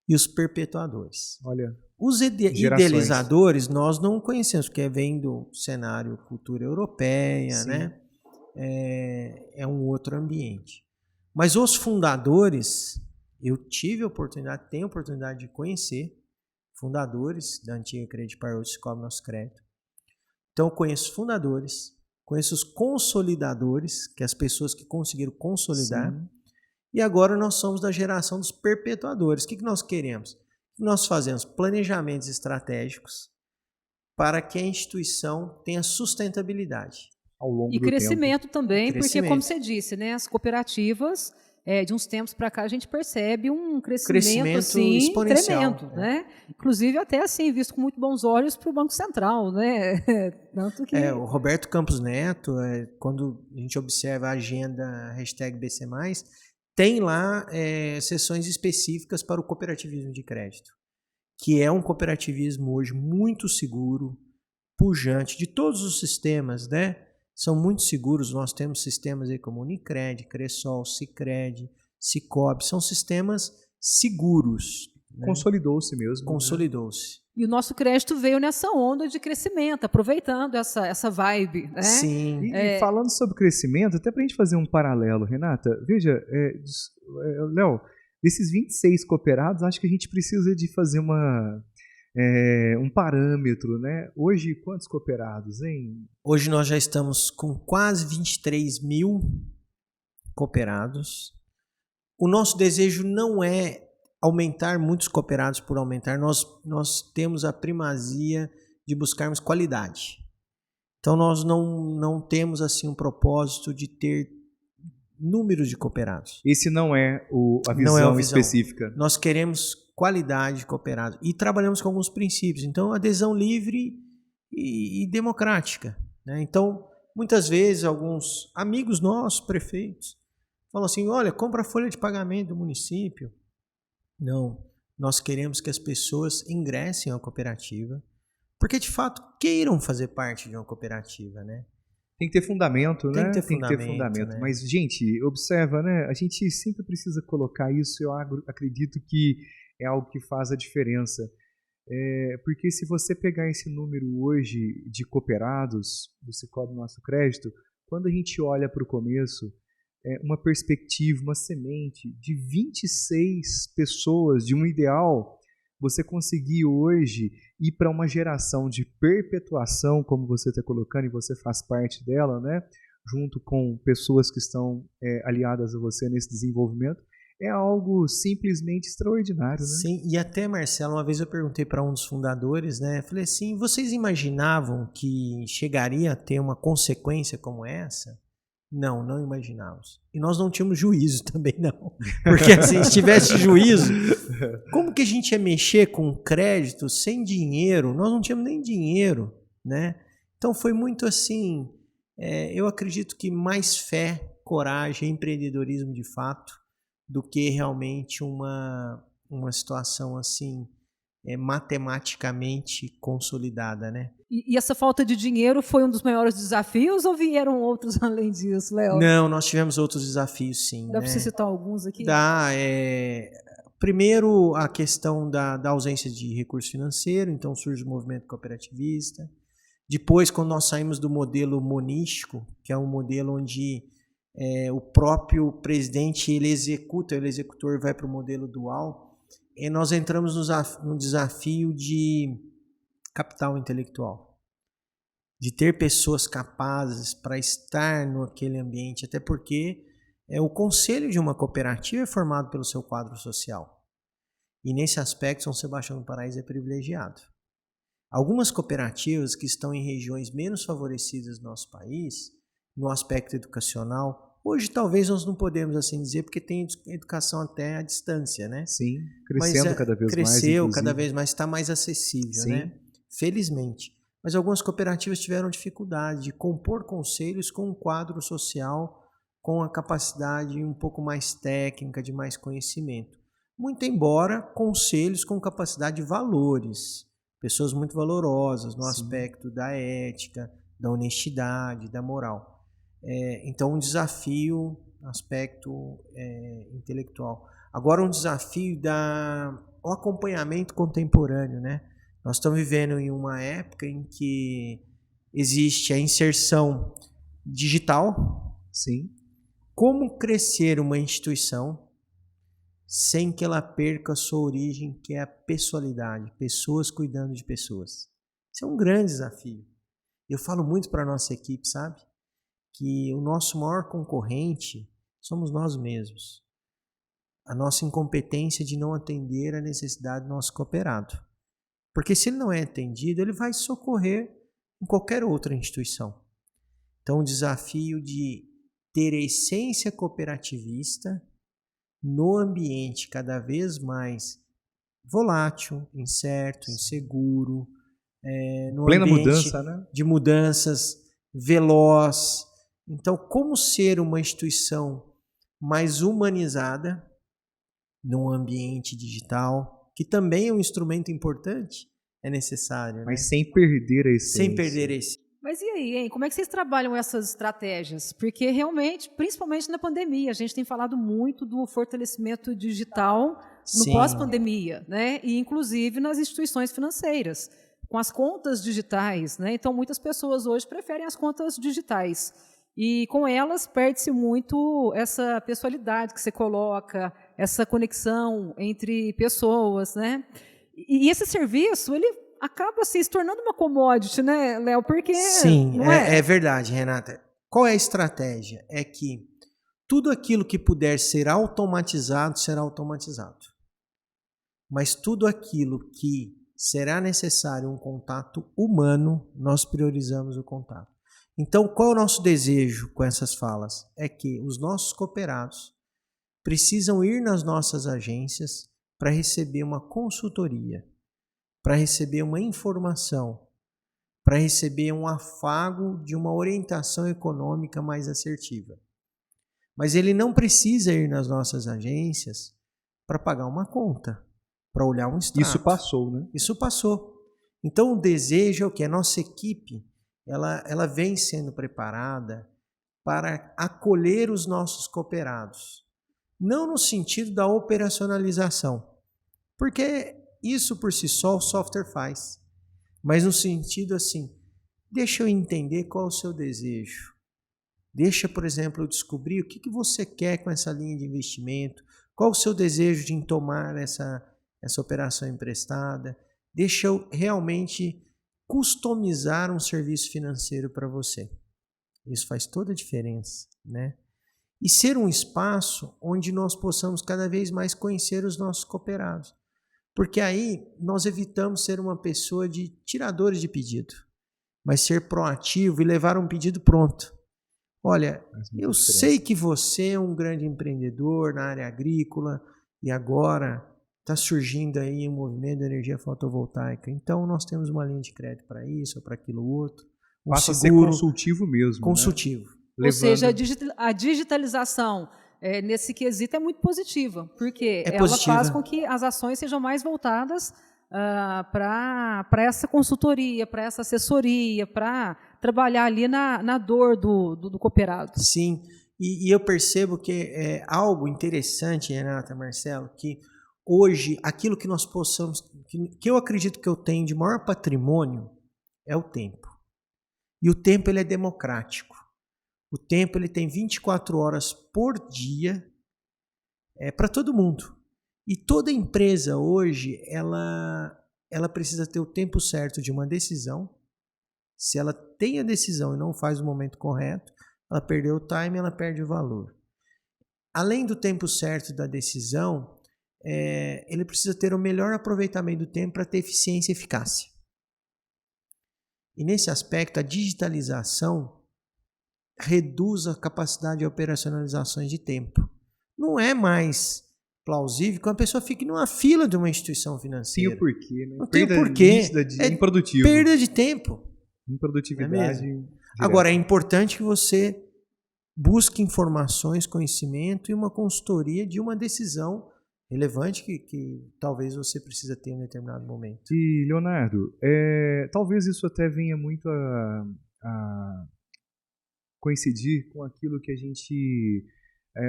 e os perpetuadores. Olha, os idealizadores nós não conhecemos, porque vem do cenário cultura europeia, sim, né? É um outro ambiente. Mas os fundadores, eu tive a oportunidade, tenho a oportunidade de conhecer fundadores da antiga Crédito Par hoje Cicobi Nosso Crédito. Então eu conheço fundadores, conheço os consolidadores, que é as pessoas que conseguiram consolidar. Sim. E agora nós somos da geração dos perpetuadores. O que nós queremos? Nós fazemos planejamentos estratégicos para que a instituição tenha sustentabilidade. Ao longo e do crescimento tempo. Também, porque, como você disse, né, as cooperativas, de uns tempos para cá, a gente percebe um crescimento assim, exponencial, tremendo. Né? Inclusive, até assim, visto com muito bons olhos para o Banco Central. Né? Tanto que... o Roberto Campos Neto, quando a gente observa a agenda #BC+, tem lá sessões específicas para o cooperativismo de crédito, que é um cooperativismo hoje muito seguro, pujante, de todos os sistemas, né? São muito seguros. Nós temos sistemas aí como Unicred, Cressol, Sicredi, Cicobi, são sistemas seguros. Né? Consolidou-se mesmo. Consolidou-se. Né? E o nosso crédito veio nessa onda de crescimento, aproveitando essa vibe. Né? Sim. E falando sobre crescimento, até para a gente fazer um paralelo, Renata, veja, Léo, desses 26 cooperados, acho que a gente precisa de fazer um parâmetro, né? Hoje, quantos cooperados, hein? Hoje nós já estamos com quase 23 mil cooperados. O nosso desejo não é aumentar muitos cooperados por aumentar. Nós temos a primazia de buscarmos qualidade. Então nós não temos assim um propósito de ter números de cooperados. Esse não é a visão específica. Nós queremos qualidade de cooperados e trabalhamos com alguns princípios. Então, adesão livre e democrática. Né? Então, muitas vezes, alguns amigos nossos, prefeitos, falam assim, olha, compra a folha de pagamento do município. Não, nós queremos que as pessoas ingressem à cooperativa, porque, de fato, queiram fazer parte de uma cooperativa, né? Tem que ter fundamento, né? Tem que ter fundamento. Né? Mas, gente, observa, né? A gente sempre precisa colocar isso. Eu acredito que é algo que faz a diferença. Porque se você pegar esse número hoje de cooperados do Cicobi Nosso Crédito, quando a gente olha para o começo, uma perspectiva, uma semente de 26 pessoas, de um ideal, você conseguir hoje ir para uma geração de perpetuação, como você está colocando, e você faz parte dela, né? Junto com pessoas que estão aliadas a você nesse desenvolvimento, é algo simplesmente extraordinário, né? Sim, e até, Marcelo, uma vez eu perguntei para um dos fundadores, né? Falei assim, vocês imaginavam que chegaria a ter uma consequência como essa? Não imaginávamos. E nós não tínhamos juízo também, não. Porque assim, se tivesse juízo, como que a gente ia mexer com crédito sem dinheiro? Nós não tínhamos nem dinheiro, né? Então foi muito assim, eu acredito que mais fé, coragem, empreendedorismo de fato, do que realmente uma situação assim matematicamente consolidada, né? E essa falta de dinheiro foi um dos maiores desafios ou vieram outros além disso, Léo? Não, nós tivemos outros desafios, sim. Dá para você citar alguns aqui? Dá. Primeiro, a questão da ausência de recurso financeiro, então surge o movimento cooperativista. Depois, quando nós saímos do modelo monístico, que é um modelo onde o próprio presidente ele executa, o executor vai para o modelo dual, e nós entramos no desafio de capital intelectual, de ter pessoas capazes para estar naquele ambiente, até porque o conselho de uma cooperativa é formado pelo seu quadro social. E nesse aspecto, São Sebastião do Paraíso é privilegiado. Algumas cooperativas que estão em regiões menos favorecidas do nosso país, no aspecto educacional, hoje talvez nós não podemos assim dizer, porque tem educação até à distância, né? Sim, crescendo cada vez mais. Cresceu cada vez mais, está mais acessível, Sim. né? Felizmente. Mas algumas cooperativas tiveram dificuldade de compor conselhos com um quadro social, com a capacidade um pouco mais técnica, de mais conhecimento. Muito embora conselhos com capacidade de valores, pessoas muito valorosas no aspecto da ética, da honestidade, da moral. Então, um desafio no aspecto intelectual. Agora, um desafio o acompanhamento contemporâneo, né? Nós estamos vivendo em uma época em que existe a inserção digital. Sim. Como crescer uma instituição sem que ela perca a sua origem, que é a pessoalidade, pessoas cuidando de pessoas. Isso é um grande desafio. Eu falo muito para a nossa equipe, sabe? Que o nosso maior concorrente somos nós mesmos. A nossa incompetência de não atender a necessidade do nosso cooperado. Porque se ele não é atendido, ele vai socorrer em qualquer outra instituição. Então, o desafio de ter a essência cooperativista no ambiente cada vez mais volátil, incerto, inseguro, no plena ambiente mudança, né? De mudanças, veloz. Então, como ser uma instituição mais humanizada num ambiente digital, que também é um instrumento importante, é necessário. Mas né? sem perder a essência. Sem perder a essência. Mas e aí, hein? Como é que vocês trabalham essas estratégias? Porque realmente, principalmente na pandemia, a gente tem falado muito do fortalecimento digital no pós-pandemia, né? E inclusive nas instituições financeiras, com as contas digitais, né? Então, muitas pessoas hoje preferem as contas digitais. E com elas perde-se muito essa pessoalidade que você coloca, essa conexão entre pessoas, né? E esse serviço, ele acaba se tornando uma commodity, né, Léo? Porque sim, não é verdade, Renata. Qual é a estratégia? É que tudo aquilo que puder ser automatizado, será automatizado. Mas tudo aquilo que será necessário um contato humano, nós priorizamos o contato. Então, qual é o nosso desejo com essas falas? É que os nossos cooperados precisam ir nas nossas agências para receber uma consultoria, para receber uma informação, para receber um afago de uma orientação econômica mais assertiva. Mas ele não precisa ir nas nossas agências para pagar uma conta, para olhar um extrato. Isso passou, né? Isso passou. Então, o desejo é o que? A nossa equipe ela vem sendo preparada para acolher os nossos cooperados. Não no sentido da operacionalização, porque isso por si só o software faz, mas no sentido assim, deixa eu entender qual é o seu desejo. Deixa, por exemplo, eu descobrir o que você quer com essa linha de investimento, qual o seu desejo de tomar essa operação emprestada. Deixa eu realmente customizar um serviço financeiro para você. Isso faz toda a diferença, né? E ser um espaço onde nós possamos cada vez mais conhecer os nossos cooperados. Porque aí nós evitamos ser uma pessoa de tiradores de pedido, mas ser proativo e levar um pedido pronto. Olha, eu sei que você é um grande empreendedor na área agrícola e agora está surgindo aí um movimento de energia fotovoltaica. Então, nós temos uma linha de crédito para isso ou para aquilo outro. Passa a ser consultivo mesmo. Consultivo. Né? Ou seja, a digitalização nesse quesito é muito positiva, porque ela faz com que as ações sejam mais voltadas para essa consultoria, para essa assessoria, para trabalhar ali na dor do cooperado. Sim, e eu percebo que é algo interessante, Renata, Marcelo, que hoje, aquilo que nós possamos, que eu acredito que eu tenho de maior patrimônio é o tempo. E o tempo ele é democrático. O tempo ele tem 24 horas por dia para todo mundo. E toda empresa hoje, ela precisa ter o tempo certo de uma decisão. Se ela tem a decisão e não faz o momento correto, ela perdeu o time, ela perde o valor. Além do tempo certo da decisão, ele precisa ter o melhor aproveitamento do tempo para ter eficiência e eficácia. E nesse aspecto, a digitalização reduz a capacidade de operacionalizações de tempo. Não é mais plausível que uma pessoa fique numa fila de uma instituição financeira. Tem o porquê, né? Não tem o porquê. É improdutivo. Perda de tempo. Improdutividade. Agora, é importante que você busque informações, conhecimento e uma consultoria de uma decisão relevante que talvez você precisa ter em um determinado momento. E, Leonardo, talvez isso até venha muito a coincidir com aquilo que a gente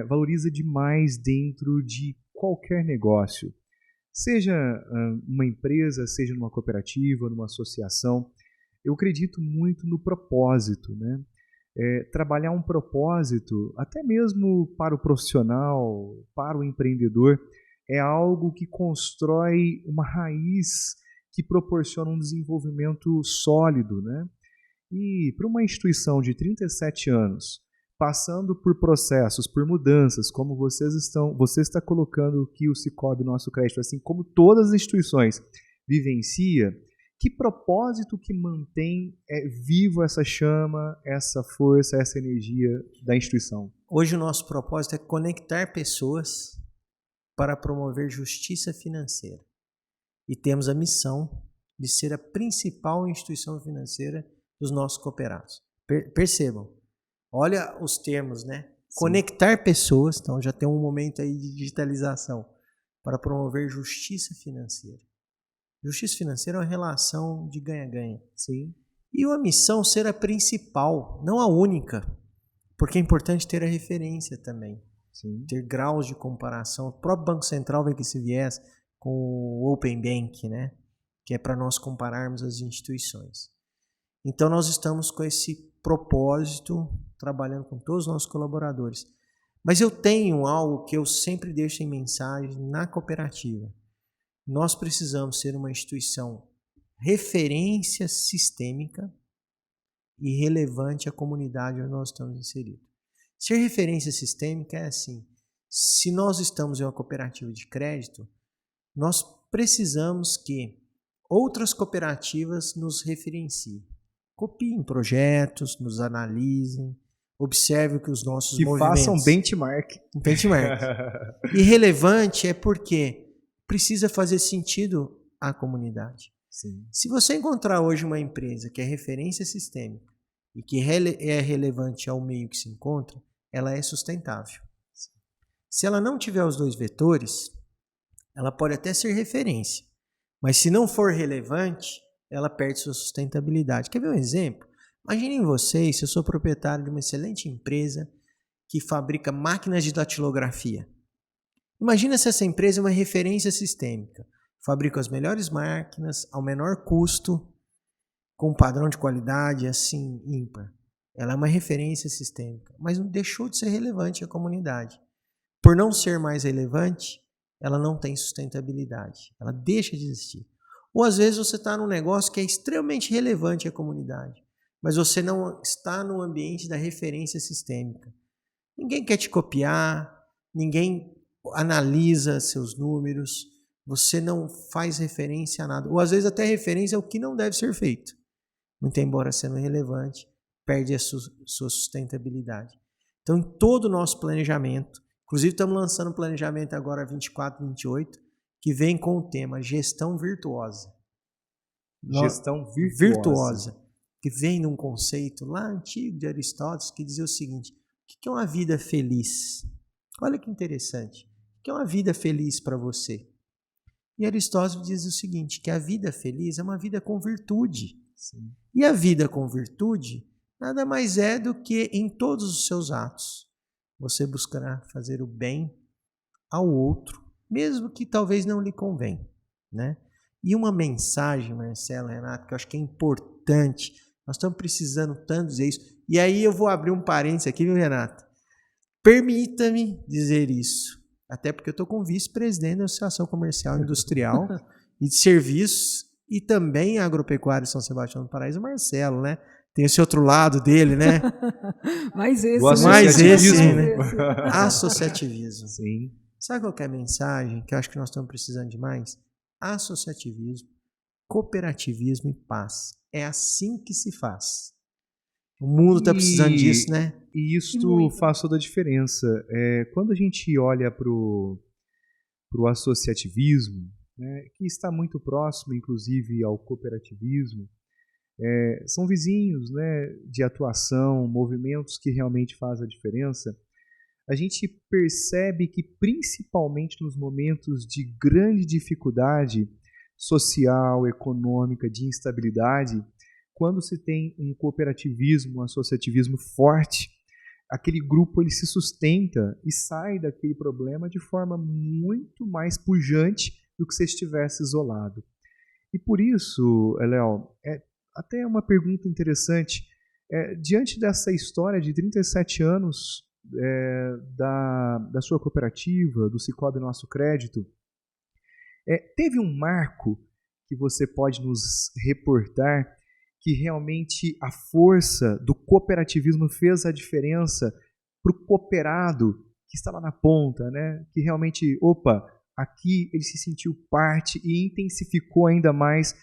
valoriza demais dentro de qualquer negócio. Seja uma empresa, seja numa cooperativa, numa associação, eu acredito muito no propósito, né? Trabalhar um propósito, até mesmo para o profissional, para o empreendedor, é algo que constrói uma raiz que proporciona um desenvolvimento sólido, né? E para uma instituição de 37 anos, passando por processos, por mudanças, como você está colocando que o Sicoob, nosso crédito, assim como todas as instituições, vivencia, que propósito que mantém vivo essa chama, essa força, essa energia da instituição? Hoje o nosso propósito é conectar pessoas para promover justiça financeira. E temos a missão de ser a principal instituição financeira dos nossos cooperados. Percebam, olha os termos, né? Sim. Conectar pessoas, então já tem um momento aí de digitalização, para promover justiça financeira. Justiça financeira é uma relação de ganha-ganha. Sim. E a missão ser a principal, não a única, porque é importante ter a referência também. Sim. Ter graus de comparação. O próprio Banco Central vem com esse viés com o Open Bank, né? Que é para nós compararmos as instituições. Então nós estamos com esse propósito, trabalhando com todos os nossos colaboradores. Mas eu tenho algo que eu sempre deixo em mensagem na cooperativa. Nós precisamos ser uma instituição referência sistêmica e relevante à comunidade onde nós estamos inseridos. Ser referência sistêmica é assim, se nós estamos em uma cooperativa de crédito, nós precisamos que outras cooperativas nos referenciem. Copiem projetos, nos analisem, observem que os nossos movimentos... E façam benchmark. E relevante é porque precisa fazer sentido à comunidade. Sim. Se você encontrar hoje uma empresa que é referência sistêmica e que é relevante ao meio que se encontra, ela é sustentável. Sim. Se ela não tiver os dois vetores, ela pode até ser referência, mas se não for relevante, ela perde sua sustentabilidade. Quer ver um exemplo? Imaginem vocês, se eu sou proprietário de uma excelente empresa que fabrica máquinas de datilografia. Imagina se essa empresa é uma referência sistêmica. Fabrica as melhores máquinas ao menor custo, com um padrão de qualidade assim ímpar. Ela é uma referência sistêmica, mas não deixou de ser relevante à comunidade. Por não ser mais relevante, ela não tem sustentabilidade. Ela deixa de existir. Ou às vezes você está num negócio que é extremamente relevante à comunidade, mas você não está no ambiente da referência sistêmica. Ninguém quer te copiar, ninguém analisa seus números, você não faz referência a nada. Ou às vezes até referência ao que não deve ser feito. Muito embora sendo relevante, perde a sua sustentabilidade. Então, em todo o nosso planejamento, inclusive estamos lançando um planejamento agora 24, 28, que vem com o tema gestão virtuosa. Gestão virtuosa. Que vem num conceito lá antigo de Aristóteles que dizia o seguinte: o que é uma vida feliz? Olha que interessante. O que é uma vida feliz para você? E Aristóteles diz o seguinte, que a vida feliz é uma vida com virtude. Sim. E a vida com virtude nada mais é do que em todos os seus atos você buscará fazer o bem ao outro, mesmo que talvez não lhe convenha, né? E uma mensagem, Marcelo, Renato, que eu acho que é importante Nós estamos precisando tanto dizer isso. E aí eu vou abrir um parênteses aqui, viu, Renato? Permita-me dizer isso. Até porque eu estou com vice-presidente da Associação Comercial e Industrial e de Serviços e também agropecuária de São Sebastião do Paraíso, o Marcelo, né? Tem esse outro lado dele, né? Mais esse, né? Associativismo. Sim. Sabe qual que é a mensagem que eu acho que nós estamos precisando de mais? Associativismo, cooperativismo e paz. É assim que se faz. O mundo está precisando disso, né? E isso faz toda a diferença. Quando a gente olha para o associativismo, né, que está muito próximo, inclusive, ao cooperativismo, são vizinhos, né, de atuação, movimentos que realmente fazem a diferença. A gente percebe que, principalmente nos momentos de grande dificuldade social, econômica, de instabilidade, quando se tem um cooperativismo, um associativismo forte, aquele grupo ele se sustenta e sai daquele problema de forma muito mais pujante do que se estivesse isolado. E por isso, Léo, até uma pergunta interessante, diante dessa história de 37 anos da sua cooperativa, do Sicoob Nosso Crédito, teve um marco que você pode nos reportar que realmente a força do cooperativismo fez a diferença para o cooperado que está lá na ponta, né? Que realmente, aqui ele se sentiu parte e intensificou ainda mais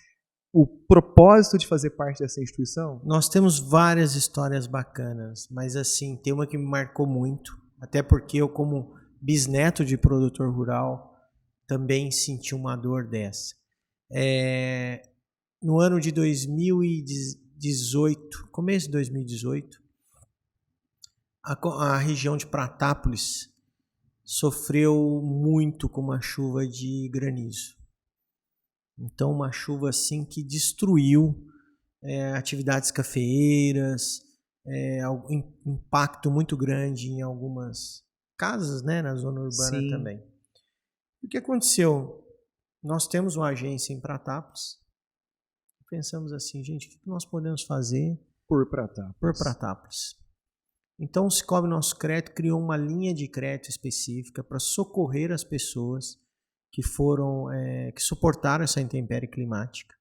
o propósito de fazer parte dessa instituição? Nós temos várias histórias bacanas, mas assim, tem uma que me marcou muito, até porque eu, como bisneto de produtor rural, também senti uma dor dessa. No ano de 2018, começo de 2018, a região de Pratápolis sofreu muito com uma chuva de granizo. Então, uma chuva assim que destruiu atividades cafeeiras, impacto muito grande em algumas casas, né, na zona urbana. Sim. Também. O que aconteceu? Nós temos uma agência em Pratápolis. Pensamos assim, gente, o que nós podemos fazer por Pratápolis? Então, o Sicoob Nosso Crédito criou uma linha de crédito específica para socorrer as pessoas que suportaram essa intempérie climática.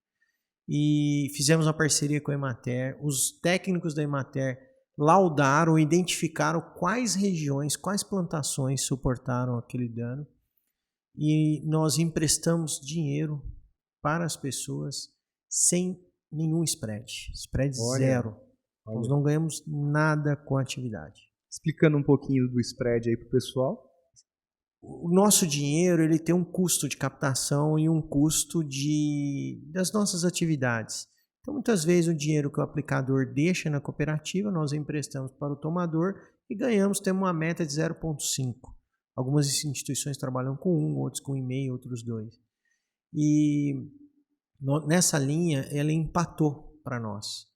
E fizemos uma parceria com a Emater. Os técnicos da Emater laudaram, identificaram quais regiões, quais plantações suportaram aquele dano. E nós emprestamos dinheiro para as pessoas sem nenhum spread. Spread zero. Nós não ganhamos nada com a atividade. Explicando um pouquinho do spread aí para o pessoal. O nosso dinheiro ele tem um custo de captação e um custo das nossas atividades. Então, muitas vezes, o dinheiro que o aplicador deixa na cooperativa, nós emprestamos para o tomador e temos uma meta de 0,5. Algumas instituições trabalham com 1, outros com 1,5, outros 2. E nessa linha, ela empatou para nós.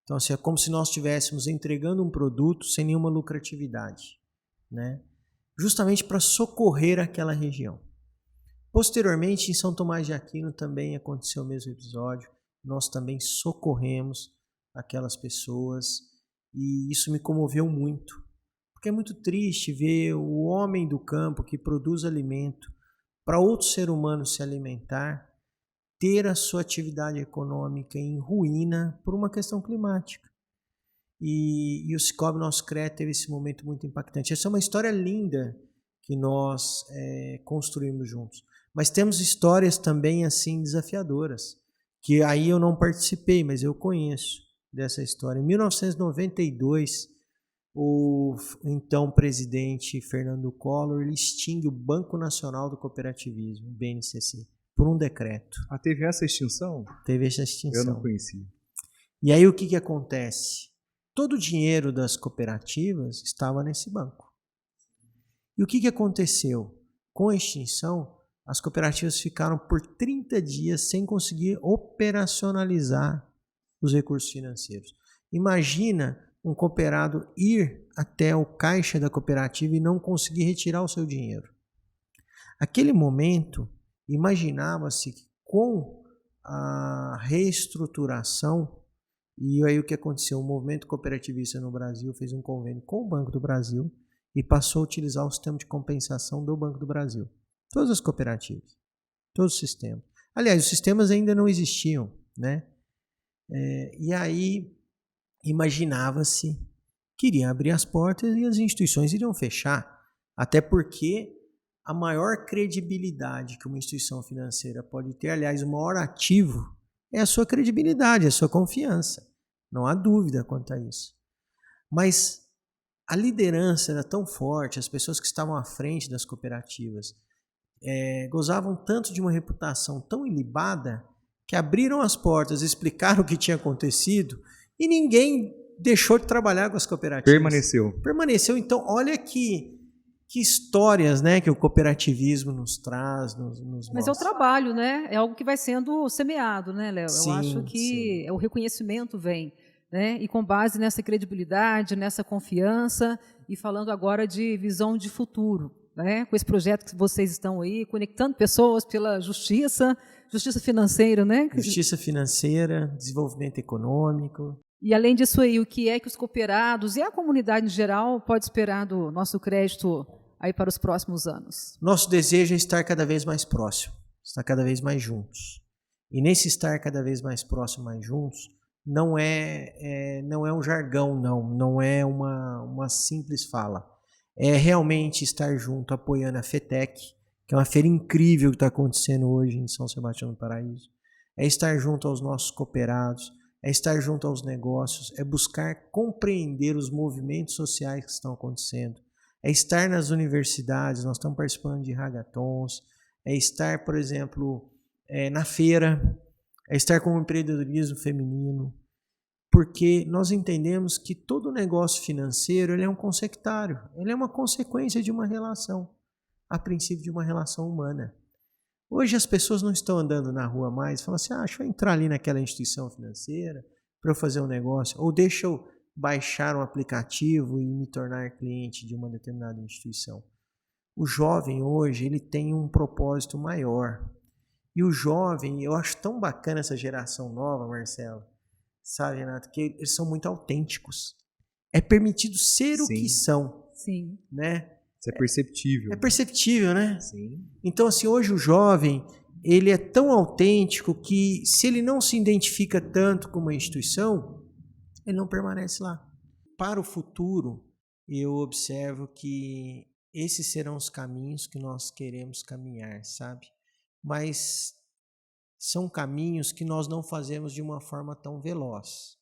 Então, assim, é como se nós estivéssemos entregando um produto sem nenhuma lucratividade, né? Justamente para socorrer aquela região. Posteriormente, em São Tomás de Aquino também aconteceu o mesmo episódio. Nós também socorremos aquelas pessoas e isso me comoveu muito. Porque é muito triste ver o homem do campo que produz alimento para outro ser humano se alimentar, ter a sua atividade econômica em ruína por uma questão climática. E o Sicoob Nosso Crédito teve esse momento muito impactante. Essa é uma história linda que nós construímos juntos. Mas temos histórias também assim desafiadoras, que aí eu não participei, mas eu conheço dessa história. Em 1992, o então presidente Fernando Collor ele extingue o Banco Nacional do Cooperativismo, o BNCC, por um decreto. Teve essa extinção? Teve essa extinção. Eu não conhecia. E aí o que acontece? Todo o dinheiro das cooperativas estava nesse banco. E o que aconteceu? Com a extinção, as cooperativas ficaram por 30 dias sem conseguir operacionalizar os recursos financeiros. Imagina um cooperado ir até o caixa da cooperativa e não conseguir retirar o seu dinheiro. Naquele momento, imaginava-se que com a reestruturação E aí o que aconteceu? O movimento cooperativista no Brasil fez um convênio com o Banco do Brasil e passou a utilizar o sistema de compensação do Banco do Brasil. Todas as cooperativas, todos os sistemas. Aliás, os sistemas ainda não existiam, né? E aí imaginava-se que iriam abrir as portas e as instituições iriam fechar. Até porque a maior credibilidade que uma instituição financeira pode ter, aliás, o maior ativo, é a sua credibilidade, a sua confiança. Não há dúvida quanto a isso. Mas a liderança era tão forte, as pessoas que estavam à frente das cooperativas gozavam tanto de uma reputação tão ilibada que abriram as portas, explicaram o que tinha acontecido e ninguém deixou de trabalhar com as cooperativas. Permaneceu. Então, olha que histórias, né, que o cooperativismo nos traz, nos mostra. Mas é o trabalho, né? É algo que vai sendo semeado, né, Léo? Eu acho que o reconhecimento vem, né? E com base nessa credibilidade, nessa confiança, e falando agora de visão de futuro, né? Com esse projeto que vocês estão aí, conectando pessoas pela justiça financeira, né? Justiça financeira, desenvolvimento econômico. E além disso aí, o que é que os cooperados e a comunidade em geral pode esperar do nosso crédito aí para os próximos anos? Nosso desejo é estar cada vez mais próximo, estar cada vez mais juntos. E nesse estar cada vez mais próximo, mais juntos, não é um jargão, não é uma simples fala. É realmente estar junto, apoiando a FETEC, que é uma feira incrível que está acontecendo hoje em São Sebastião do Paraíso. É estar junto aos nossos cooperados, é estar junto aos negócios, é buscar compreender os movimentos sociais que estão acontecendo, é estar nas universidades, nós estamos participando de hackathons, é estar, por exemplo, na feira, é estar com o empreendedorismo feminino, porque nós entendemos que todo negócio financeiro ele é um consectário, ele é uma consequência de uma relação, a princípio de uma relação humana. Hoje as pessoas não estão andando na rua mais e falam assim, deixa eu entrar ali naquela instituição financeira para eu fazer um negócio, ou deixa eu baixar um aplicativo e me tornar cliente de uma determinada instituição. O jovem hoje ele tem um propósito maior. E o jovem, eu acho tão bacana essa geração nova, Marcelo, sabe, Renato, que eles são muito autênticos. É permitido ser o que são. Sim. Né? Isso é perceptível. É perceptível, né? Sim. Então, assim, hoje o jovem, ele é tão autêntico que se ele não se identifica tanto com uma instituição, ele não permanece lá. Para o futuro, eu observo que esses serão os caminhos que nós queremos caminhar, sabe? Mas são caminhos que nós não fazemos de uma forma tão veloz.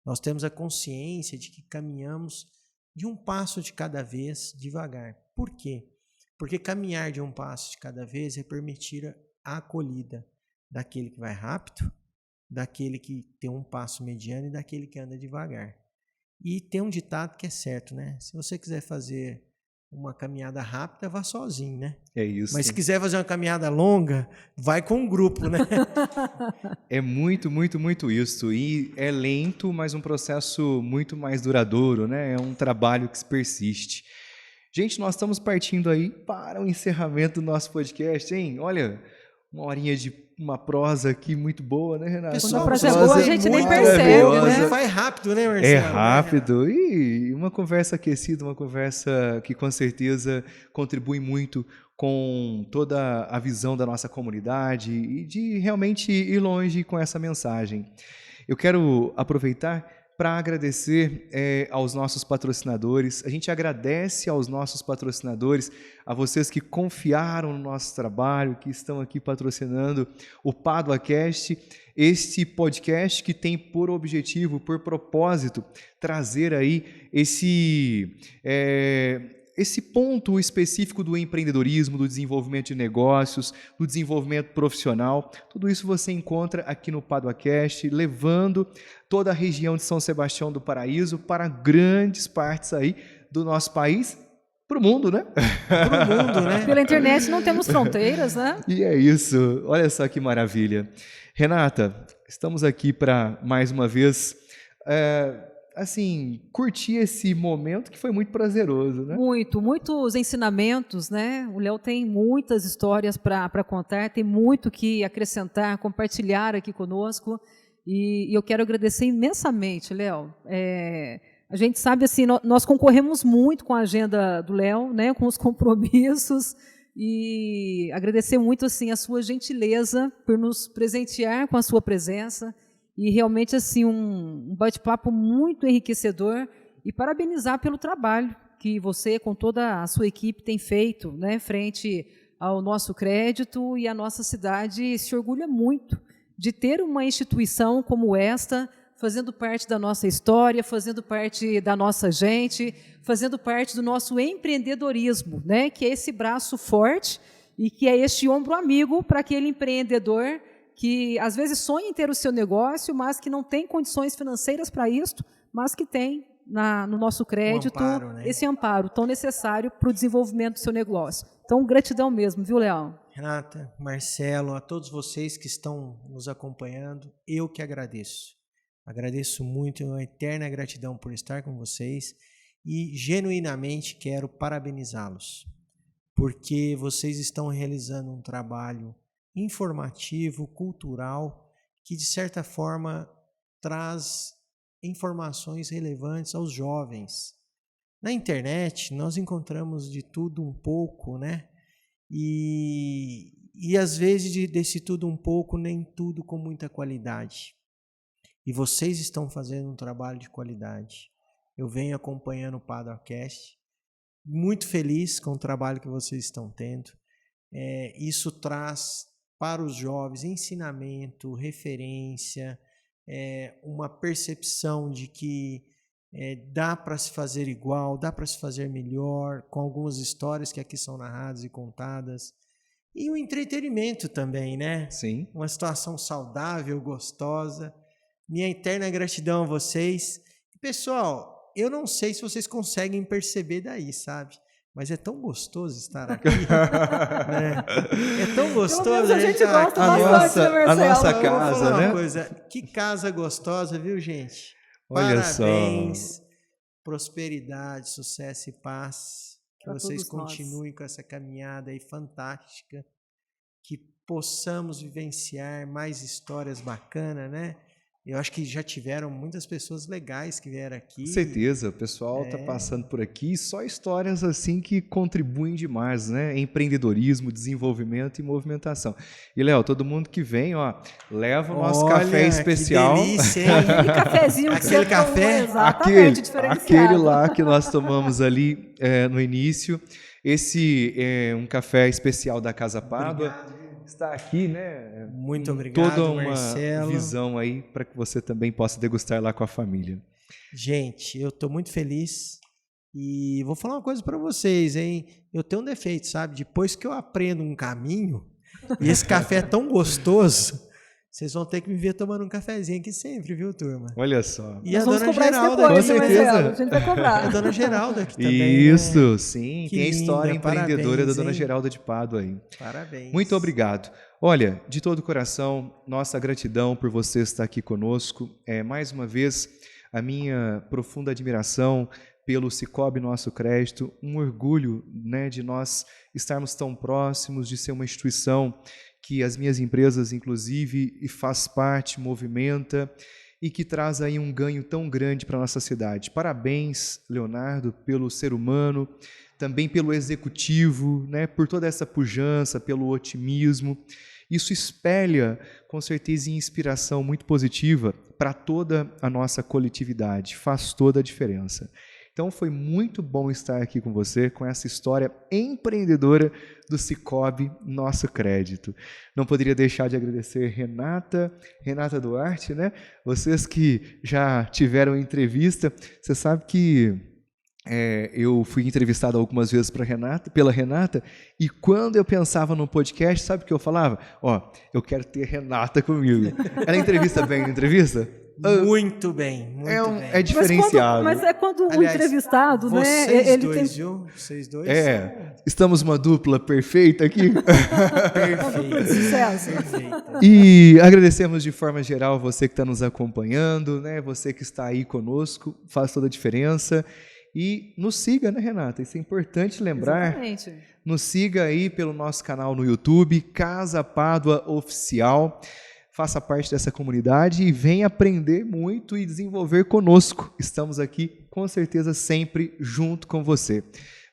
Nós temos a consciência de que caminhamos de um passo de cada vez, devagar. Por quê? Porque caminhar de um passo de cada vez é permitir a acolhida daquele que vai rápido, daquele que tem um passo mediano e daquele que anda devagar. E tem um ditado que é certo, né? Se você quiser fazer uma caminhada rápida, vá sozinho, né? É isso. Mas se quiser fazer uma caminhada longa, vai com um grupo, né? É muito, muito, muito isso. E é lento, mas um processo muito mais duradouro, né? É um trabalho que se persiste. Gente, nós estamos partindo aí para o encerramento do nosso podcast, hein? Olha, uma horinha de uma prosa aqui muito boa, né, Renato? Quando a prosa é boa, a gente nem percebe, né? Vai rápido, né, Marcelo? É rápido. E uma conversa aquecida, uma conversa que com certeza contribui muito com toda a visão da nossa comunidade e de realmente ir longe com essa mensagem. Eu quero aproveitar para agradecer aos nossos patrocinadores. A gente agradece aos nossos patrocinadores, a vocês que confiaram no nosso trabalho, que estão aqui patrocinando o PaduaCast, este podcast que tem por objetivo, por propósito, trazer aí esse ponto específico do empreendedorismo, do desenvolvimento de negócios, do desenvolvimento profissional. Tudo isso você encontra aqui no PaduaCast, levando toda a região de São Sebastião do Paraíso para grandes partes aí do nosso país, para o mundo, né? Para o mundo, né? Pela internet não temos fronteiras, né? E é isso. Olha só que maravilha. Renata, estamos aqui para, mais uma vez, curtir esse momento que foi muito prazeroso, né? Muitos ensinamentos, né? O Léo tem muitas histórias para contar, tem muito que acrescentar, compartilhar aqui conosco. E eu quero agradecer imensamente, Léo. A gente sabe, assim, nós concorremos muito com a agenda do Léo, né, com os compromissos, e agradecer muito, assim, a sua gentileza por nos presentear com a sua presença, e realmente, assim, um bate-papo muito enriquecedor, e parabenizar pelo trabalho que você, com toda a sua equipe, tem feito, né, frente ao nosso crédito, e a nossa cidade se orgulha muito de ter uma instituição como esta, fazendo parte da nossa história, fazendo parte da nossa gente, fazendo parte do nosso empreendedorismo, né? Que é esse braço forte e que é este ombro amigo para aquele empreendedor que, às vezes, sonha em ter o seu negócio, mas que não tem condições financeiras para isso, mas que tem no nosso crédito amparo, né? Esse amparo tão necessário para o desenvolvimento do seu negócio. Então, gratidão mesmo, viu, Leão? Renata, Marcelo, a todos vocês que estão nos acompanhando, eu que agradeço. Agradeço muito, uma eterna gratidão por estar com vocês e genuinamente quero parabenizá-los, porque vocês estão realizando um trabalho informativo, cultural, que de certa forma traz informações relevantes aos jovens. Na internet nós encontramos de tudo um pouco, né? E às vezes desse tudo um pouco, nem tudo com muita qualidade. E vocês estão fazendo um trabalho de qualidade. Eu venho acompanhando o Paddlecast, muito feliz com o trabalho que vocês estão tendo. Isso traz para os jovens ensinamento, referência, uma percepção de que dá para se fazer igual, dá para se fazer melhor, com algumas histórias que aqui são narradas e contadas. E o entretenimento também, né? Sim. Uma situação saudável, gostosa. Minha eterna gratidão a vocês. Pessoal, eu não sei se vocês conseguem perceber daí, sabe? Mas é tão gostoso estar aqui. Né? É tão gostoso a gente gosta aqui. A nossa Eu casa, vou falar né? uma coisa. Que casa gostosa, viu, gente? Olha Parabéns. só. Prosperidade, sucesso e paz. Que Pra vocês todos nós. continuem com essa caminhada aí fantástica. Que possamos vivenciar mais histórias bacanas, né? Eu acho que já tiveram muitas pessoas legais que vieram aqui. Com certeza, o pessoal está passando por aqui, só histórias assim que contribuem demais, né? Empreendedorismo, desenvolvimento e movimentação. E, Léo, todo mundo que vem, ó, leva o nosso café especial. Que delícia, hein? Aquele cafezinho que Aquele você café? tomou, exatamente, diferenciado. Aquele lá que nós tomamos ali no início. Esse é um café especial da Casa Pádua. Obrigado. Está aqui, né? Muito obrigado, toda uma Marcelo. visão aí para que você também possa degustar lá com a família. Gente, eu estou muito feliz e vou falar uma coisa para vocês, hein? Eu tenho um defeito, sabe? Depois que eu aprendo um caminho e esse café é tão gostoso, vocês vão ter que me ver tomando um cafezinho aqui sempre, viu, turma? Olha só. E a Nós vamos dona cobrar isso Geralda, depois, com né, certeza. Marcelo? A gente vai cobrar. a dona Geralda aqui também. Isso, né? sim. Que Tem a história linda, empreendedora parabéns, da dona hein? Geralda de Pádua aí. Parabéns. Muito obrigado. Olha, de todo o coração, nossa gratidão por você estar aqui conosco. Mais uma vez, a minha profunda admiração pelo Sicoob Nosso Crédito, um orgulho, né, de nós estarmos tão próximos, de ser uma instituição que as minhas empresas, inclusive, e faz parte, movimenta e que traz aí um ganho tão grande para a nossa cidade. Parabéns, Leonardo, pelo ser humano, também pelo executivo, né, por toda essa pujança, pelo otimismo. Isso espelha, com certeza, inspiração muito positiva para toda a nossa coletividade, faz toda a diferença. Então, foi muito bom estar aqui com você, com essa história empreendedora do Sicoob Nosso Crédito. Não poderia deixar de agradecer Renata Duarte, né? Vocês que já tiveram entrevista, você sabe que eu fui entrevistado algumas vezes pela Renata, e quando eu pensava no podcast, sabe o que eu falava? Eu quero ter Renata comigo. Ela entrevista bem, não entrevista? Muito bem, muito bem. É diferenciado. Mas é quando Aliás, o entrevistado, né? Vocês Ele dois, tem... viu? Vocês dois. Estamos uma dupla perfeita aqui. Perfeito. Sucesso. Perfeito. E agradecemos de forma geral você que está nos acompanhando, né? Você que está aí conosco, faz toda a diferença. E nos siga, né, Renata? Isso é importante lembrar. Exatamente. Nos siga aí pelo nosso canal no YouTube, Casa Pádua Oficial. faça parte dessa comunidade e venha aprender muito e desenvolver conosco. Estamos aqui, com certeza, sempre junto com você.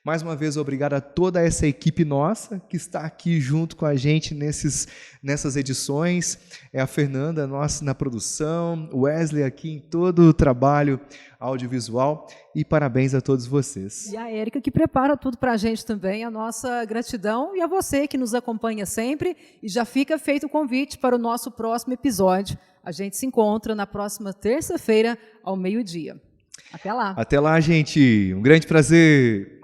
Mais uma vez, obrigado a toda essa equipe nossa que está aqui junto com a gente nessas edições. É a Fernanda, nossa, na produção, o Wesley aqui em todo o trabalho audiovisual, e parabéns a todos vocês. E a Érica que prepara tudo para a gente também, a nossa gratidão, e a você que nos acompanha sempre, e já fica feito o convite para o nosso próximo episódio. A gente se encontra na próxima terça-feira, ao meio-dia. Até lá. Até lá, gente. Um grande prazer.